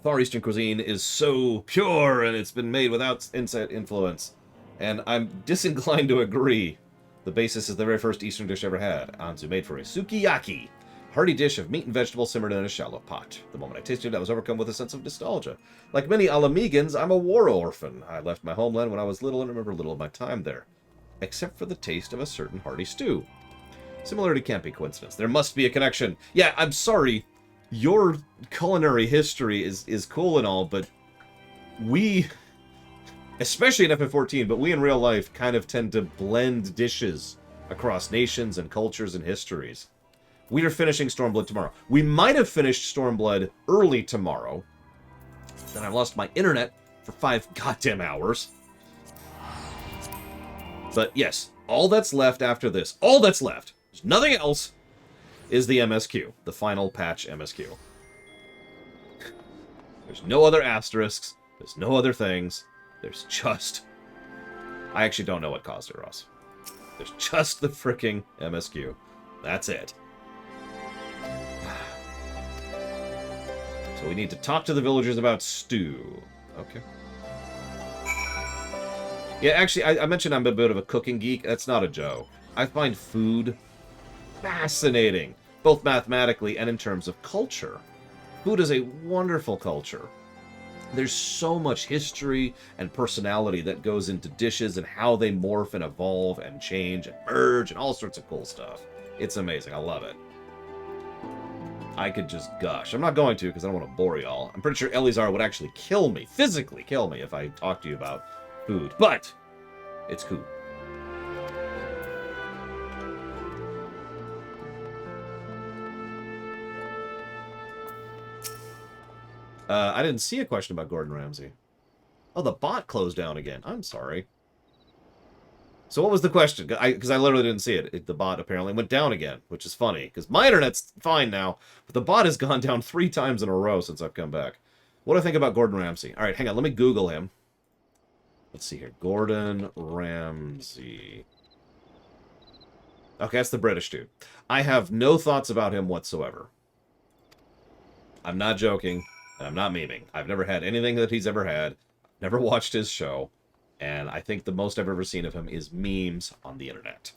Far Eastern cuisine is so pure, and it's been made without inside influence. And I'm disinclined to agree. The basis is the very first Eastern dish I ever had. Anzu made for a sukiyaki. Hearty dish of meat and vegetables simmered in a shallow pot. The moment I tasted it, I was overcome with a sense of nostalgia. Like many Alamegans, I'm a war orphan. I left my homeland when I was little and remember little of my time there. Except for the taste of a certain hearty stew. Similarity can't be coincidence. There must be a connection. Yeah, I'm sorry. Your culinary history is cool and all, but we, especially in FF14, but we in real life kind of tend to blend dishes across nations and cultures and histories. We are finishing Stormblood tomorrow. We might have finished Stormblood early tomorrow. Then I lost my internet for 5 goddamn hours. But yes, all that's left after this, all that's left, there's nothing else, is the MSQ, the final patch MSQ. There's no other asterisks, there's no other things, there's just... I actually don't know what caused it, Ross. There's just the fricking MSQ. That's it. So we need to talk to the villagers about stew. Okay. Yeah, actually, I mentioned I'm a bit of a cooking geek. That's not a joke. I find food fascinating, both mathematically and in terms of culture. Food is a wonderful culture. There's so much history and personality that goes into dishes and how they morph and evolve and change and merge and all sorts of cool stuff. It's amazing. I love it. I could just gush. I'm not going to because I don't want to bore y'all. I'm pretty sure Elizar would actually kill me, physically kill me, if I talked to you about food. But it's cool. I didn't see a question about Gordon Ramsay. Oh, the bot closed down again. I'm sorry. So what was the question? Because I literally didn't see it. The bot apparently went down again, which is funny. Because my internet's fine now, but the bot has gone down 3 times in a row since I've come back. What do I think about Gordon Ramsay? All right, hang on. Let me Google him. Let's see here. Gordon Ramsay. Okay, that's the British dude. I have no thoughts about him whatsoever. I'm not joking. And I'm not memeing. I've never had anything that he's ever had. Never watched his show. And I think the most I've ever seen of him is memes on the internet.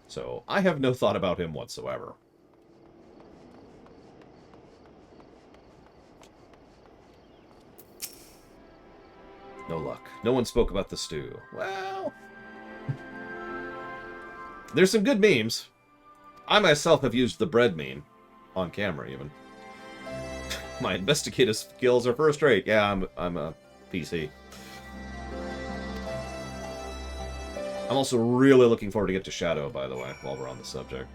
So I have no thought about him whatsoever. No luck. No one spoke about the stew. Well... there's some good memes. I myself have used the bread meme. On camera, even. My investigative skills are first rate. Yeah, I'm a PC. I'm also really looking forward to get to Shadow, by the way, while we're on the subject.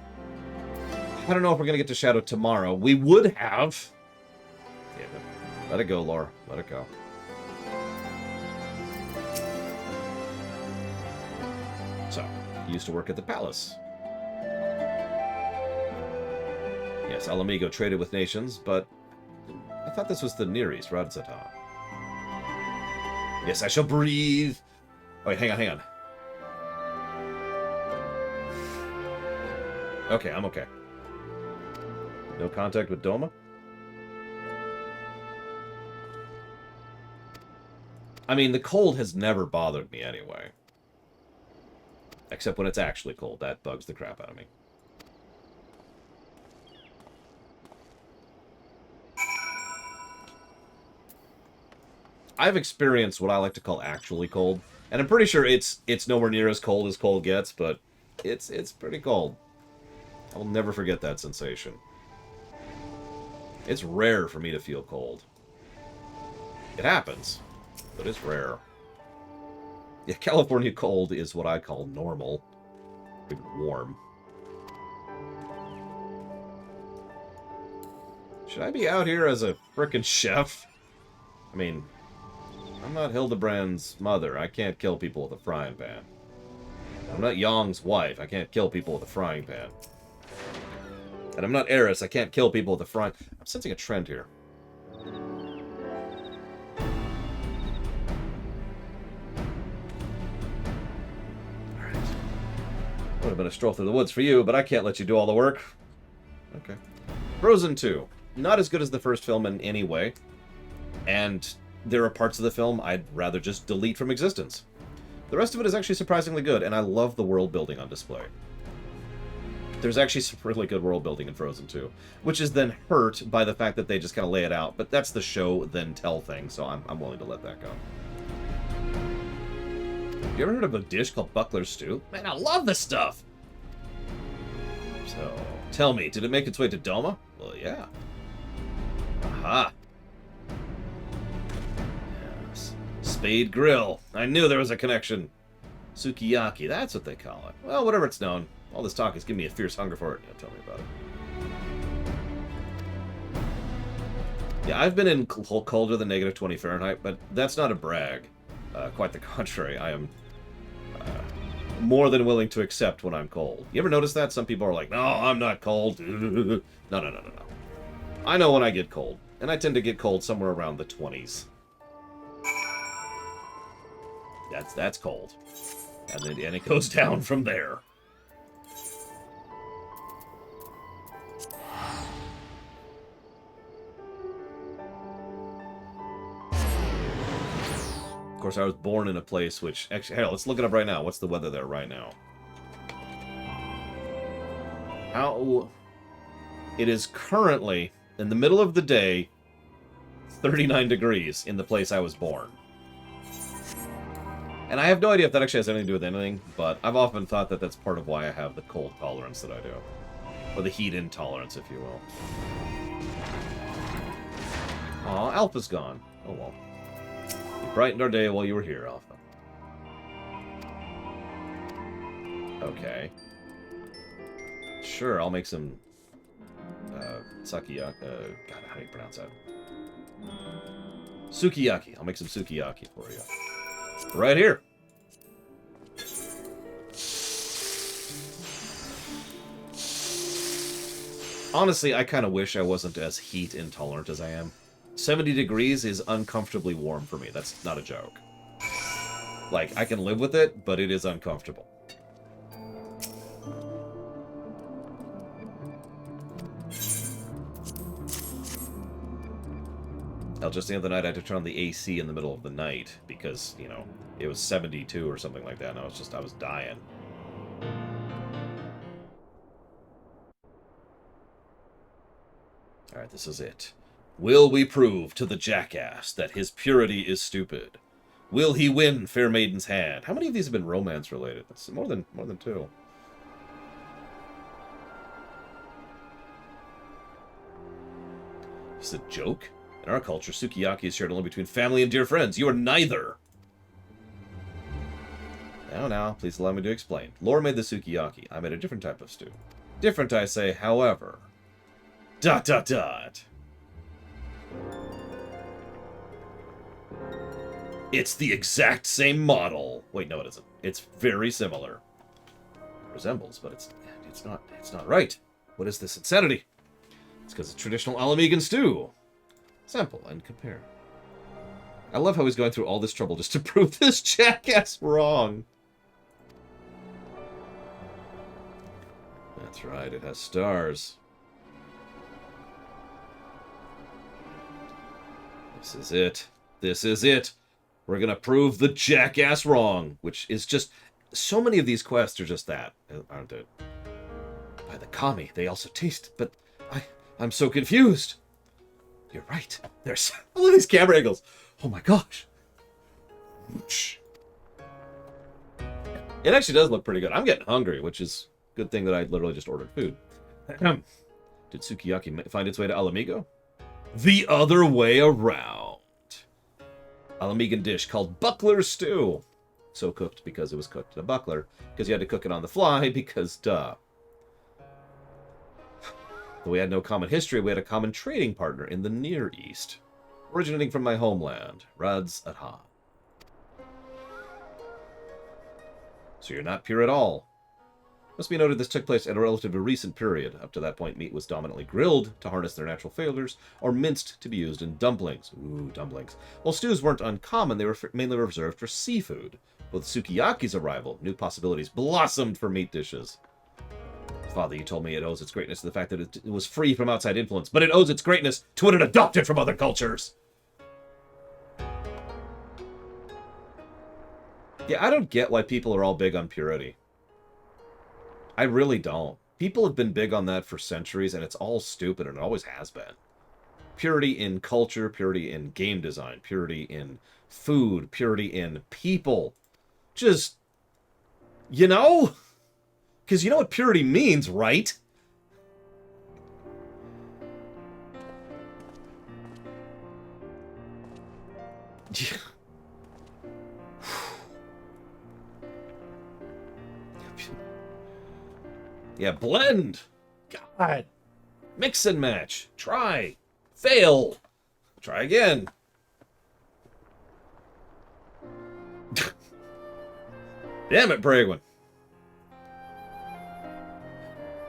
I don't know if we're going to get to Shadow tomorrow. We would have. Damn it. Let it go, Laura. Let it go. So, he used to work at the palace. Yes, Alamigo traded with nations, but I thought this was the Near East, Radzata. Yes, I shall breathe. Oh, wait, hang on, hang on. Okay, I'm okay. No contact with Doma? I mean, the cold has never bothered me anyway. Except when it's actually cold. That bugs the crap out of me. I've experienced what I like to call actually cold. And I'm pretty sure it's nowhere near as cold gets, but it's pretty cold. I will never forget that sensation. It's rare for me to feel cold. It happens, but it's rare. Yeah, California cold is what I call normal. Even warm. Should I be out here as a frickin' chef? I mean, I'm not Hildebrand's mother. I can't kill people with a frying pan. I'm not Yong's wife. I can't kill people with a frying pan. And I'm not Eris. I can't kill people with a frying... I'm sensing a trend here. Alright. Would have been a stroll through the woods for you, but I can't let you do all the work. Okay. Frozen 2. Not as good as the first film in any way. And there are parts of the film I'd rather just delete from existence. The rest of it is actually surprisingly good, and I love the world building on display. There's actually some really good world building in Frozen 2, which is then hurt by the fact that they just kind of lay it out, but that's the show then tell thing, so I'm willing to let that go. Have you ever heard of a dish called Buckler's Stew? Man, I love this stuff! So, tell me, did it make its way to Doma? Well, yeah. Aha! Yes. Spade Grill. I knew there was a connection. Sukiyaki, that's what they call it. Well, whatever it's known. All this talk is giving me a fierce hunger for it. Yeah, tell me about it. Yeah, I've been in colder than -20 Fahrenheit, but that's not a brag. Quite the contrary. I am more than willing to accept when I'm cold. You ever notice that? Some people are like, no, I'm not cold. No, no, no, no, no. I know when I get cold. And I tend to get cold somewhere around the 20s. That's cold. And it goes down from there. Of course, I was born in a place which... Actually, hell, let's look it up right now. What's the weather there right now? It is currently, in the middle of the day, 39 degrees in the place I was born. And I have no idea if that actually has anything to do with anything, but I've often thought that that's part of why I have the cold tolerance that I do. Or the heat intolerance, if you will. Aw, Alpha's gone. Oh well. You brightened our day while you were here, Alpha. Okay. Sure, I'll make some... Sakiyaki... God, how do you pronounce that? Sukiyaki. I'll make some sukiyaki for you. Right here. Honestly, I kind of wish I wasn't as heat intolerant as I am. 70 degrees is uncomfortably warm for me. That's not a joke. Like, I can live with it, but it is uncomfortable. Hell, just the other night I had to turn on the AC in the middle of the night because, you know, it was 72 or something like that, and I was dying. Alright, this is it. Will we prove to the jackass that his purity is stupid? Will he win Fair Maiden's hand? How many of these have been romance-related? That's more than two. Is this a joke? In our culture, sukiyaki is shared only between family and dear friends. You are neither. Now, please allow me to explain. Laura made the sukiyaki. I made a different type of stew. Different, I say, however. ... It's the exact same model. Wait, no, it isn't. It's very similar. It resembles, but it's not right. What is this insanity? It's because it's traditional Alamegan stew. Sample and compare. I love how he's going through all this trouble just to prove this jackass wrong. That's right, it has stars. This is it. This is it. We're gonna prove the jackass wrong, which is just... So many of these quests are just that, aren't they? By the kami, they also taste, but I'm so confused. You're right. There's all of these camera angles. Oh my gosh. It actually does look pretty good. I'm getting hungry, which is a good thing that I literally just ordered food. Did sukiyaki find its way to Alamigo? The other way around. Alamegan dish called buckler stew. So cooked because it was cooked in a buckler, because you had to cook it on the fly, because duh. Though we had no common history, we had a common trading partner in the Near East, originating from my homeland, Radz Adhan. So you're not pure at all. Must be noted this took place at a relatively recent period. Up to that point, meat was dominantly grilled to harness their natural flavors, or minced to be used in dumplings. Ooh, dumplings. While stews weren't uncommon, they were mainly reserved for seafood. With sukiyaki's arrival, new possibilities blossomed for meat dishes. Father, you told me it owes its greatness to the fact that it was free from outside influence, but it owes its greatness to what it adopted from other cultures. Yeah, I don't get why people are all big on purity. I really don't. People have been big on that for centuries, and it's all stupid, and it always has been. Purity in culture, purity in game design, purity in food, purity in people. Just, you know? Because you know what purity means, right? Yeah, blend. God. Mix and match. Try. Fail. Try again. Damn it, Bragwin.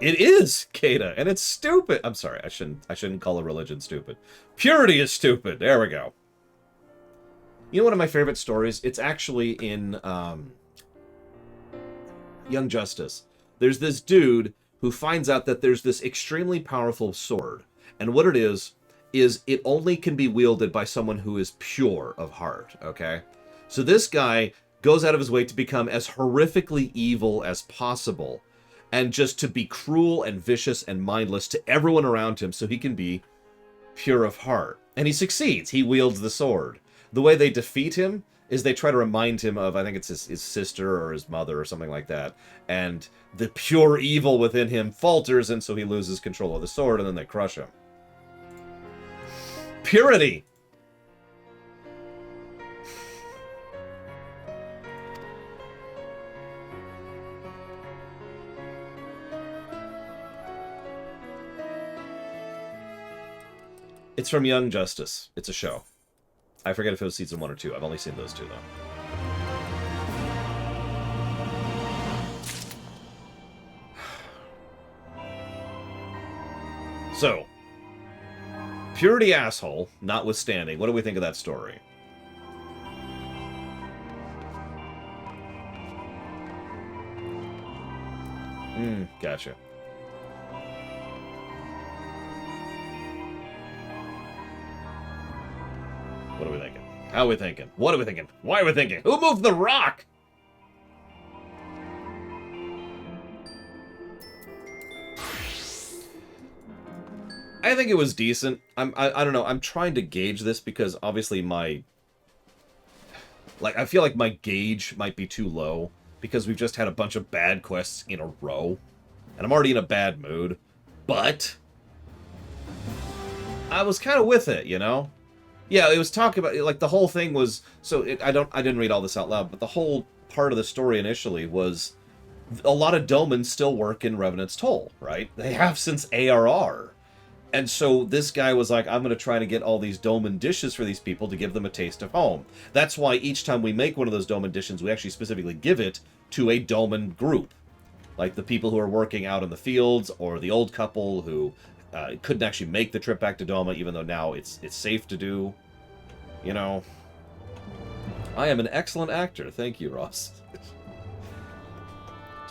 It is, Kata, and it's stupid. I'm sorry, I shouldn't call a religion stupid. Purity is stupid. There we go. You know one of my favorite stories? It's actually in Young Justice. There's this dude who finds out that there's this extremely powerful sword. And what it is it only can be wielded by someone who is pure of heart, okay? So this guy goes out of his way to become as horrifically evil as possible, and just to be cruel and vicious and mindless to everyone around him so he can be pure of heart. And he succeeds. He wields the sword. The way they defeat him is they try to remind him of, I think it's his sister or his mother or something like that. And the pure evil within him falters, and so he loses control of the sword, and then they crush him. Purity! It's from Young Justice. It's a show. I forget if it was season 1 or 2. I've only seen those 2, though. So, purity asshole, notwithstanding, what do we think of that story? Gotcha. What are we thinking? How are we thinking? What are we thinking? Why are we thinking? Who moved the rock? I think it was decent. I don't know. I'm trying to gauge this because obviously I feel like my gauge might be too low because we've just had a bunch of bad quests in a row. And I'm already in a bad mood. But I was kind of with it, you know? Yeah, it was talking about, like, the whole thing was, so I didn't read all this out loud, but the whole part of the story initially was a lot of Domans still work in Revenant's Toll, right? They have since ARR. And so this guy was like, I'm going to try to get all these Doman dishes for these people to give them a taste of home. That's why each time we make one of those Doman dishes, we actually specifically give it to a Doman group. Like the people who are working out in the fields, or the old couple who couldn't actually make the trip back to Doma, even though now it's safe to do. You know, I am an excellent actor. Thank you, Ross. That's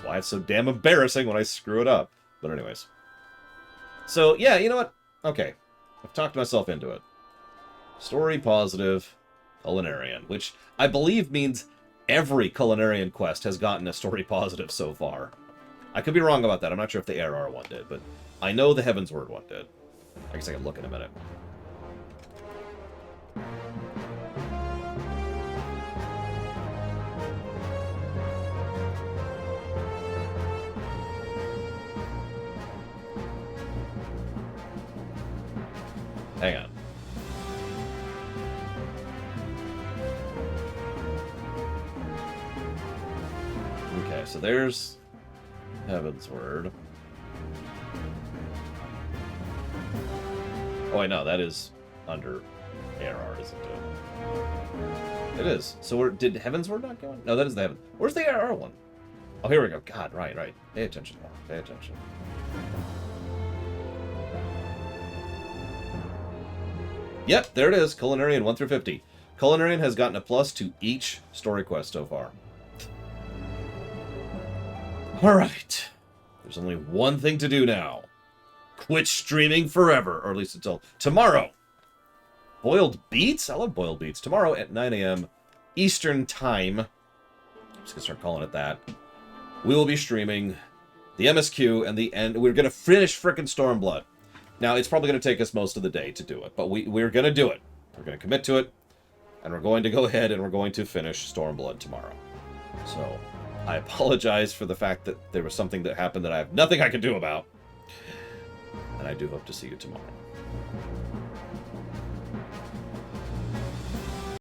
why it's so damn embarrassing when I screw it up. But anyways. So, yeah, you know what? Okay. I've talked myself into it. Story positive, culinarian, which I believe means every culinarian quest has gotten a story positive so far. I could be wrong about that. I'm not sure if the ARR one did, but I know the Heavensward one did. I guess I can look in a minute. Hang on. Okay, so there's Heavensward. Oh, wait, no, that is under ARR, isn't it? It is. So did Heavensward not go in? No, that is the Heaven. Where's the ARR one? Oh, here we go. God, right. Pay attention. Pay attention. Yep, there it is. Culinarian 1 through 50. Culinarian has gotten a plus to each story quest so far. Alright. There's only one thing to do now. Quit streaming forever, or at least until tomorrow. Boiled beets? I love boiled beets. Tomorrow at 9 a.m. Eastern Time. I'm just going to start calling it that. We will be streaming the MSQ and the end. We're going to finish frickin' Stormblood. Now, it's probably going to take us most of the day to do it, but we're going to do it. We're going to commit to it, and we're going to go ahead and we're going to finish Stormblood tomorrow. So, I apologize for the fact that there was something that happened that I have nothing I can do about. And I do hope to see you tomorrow.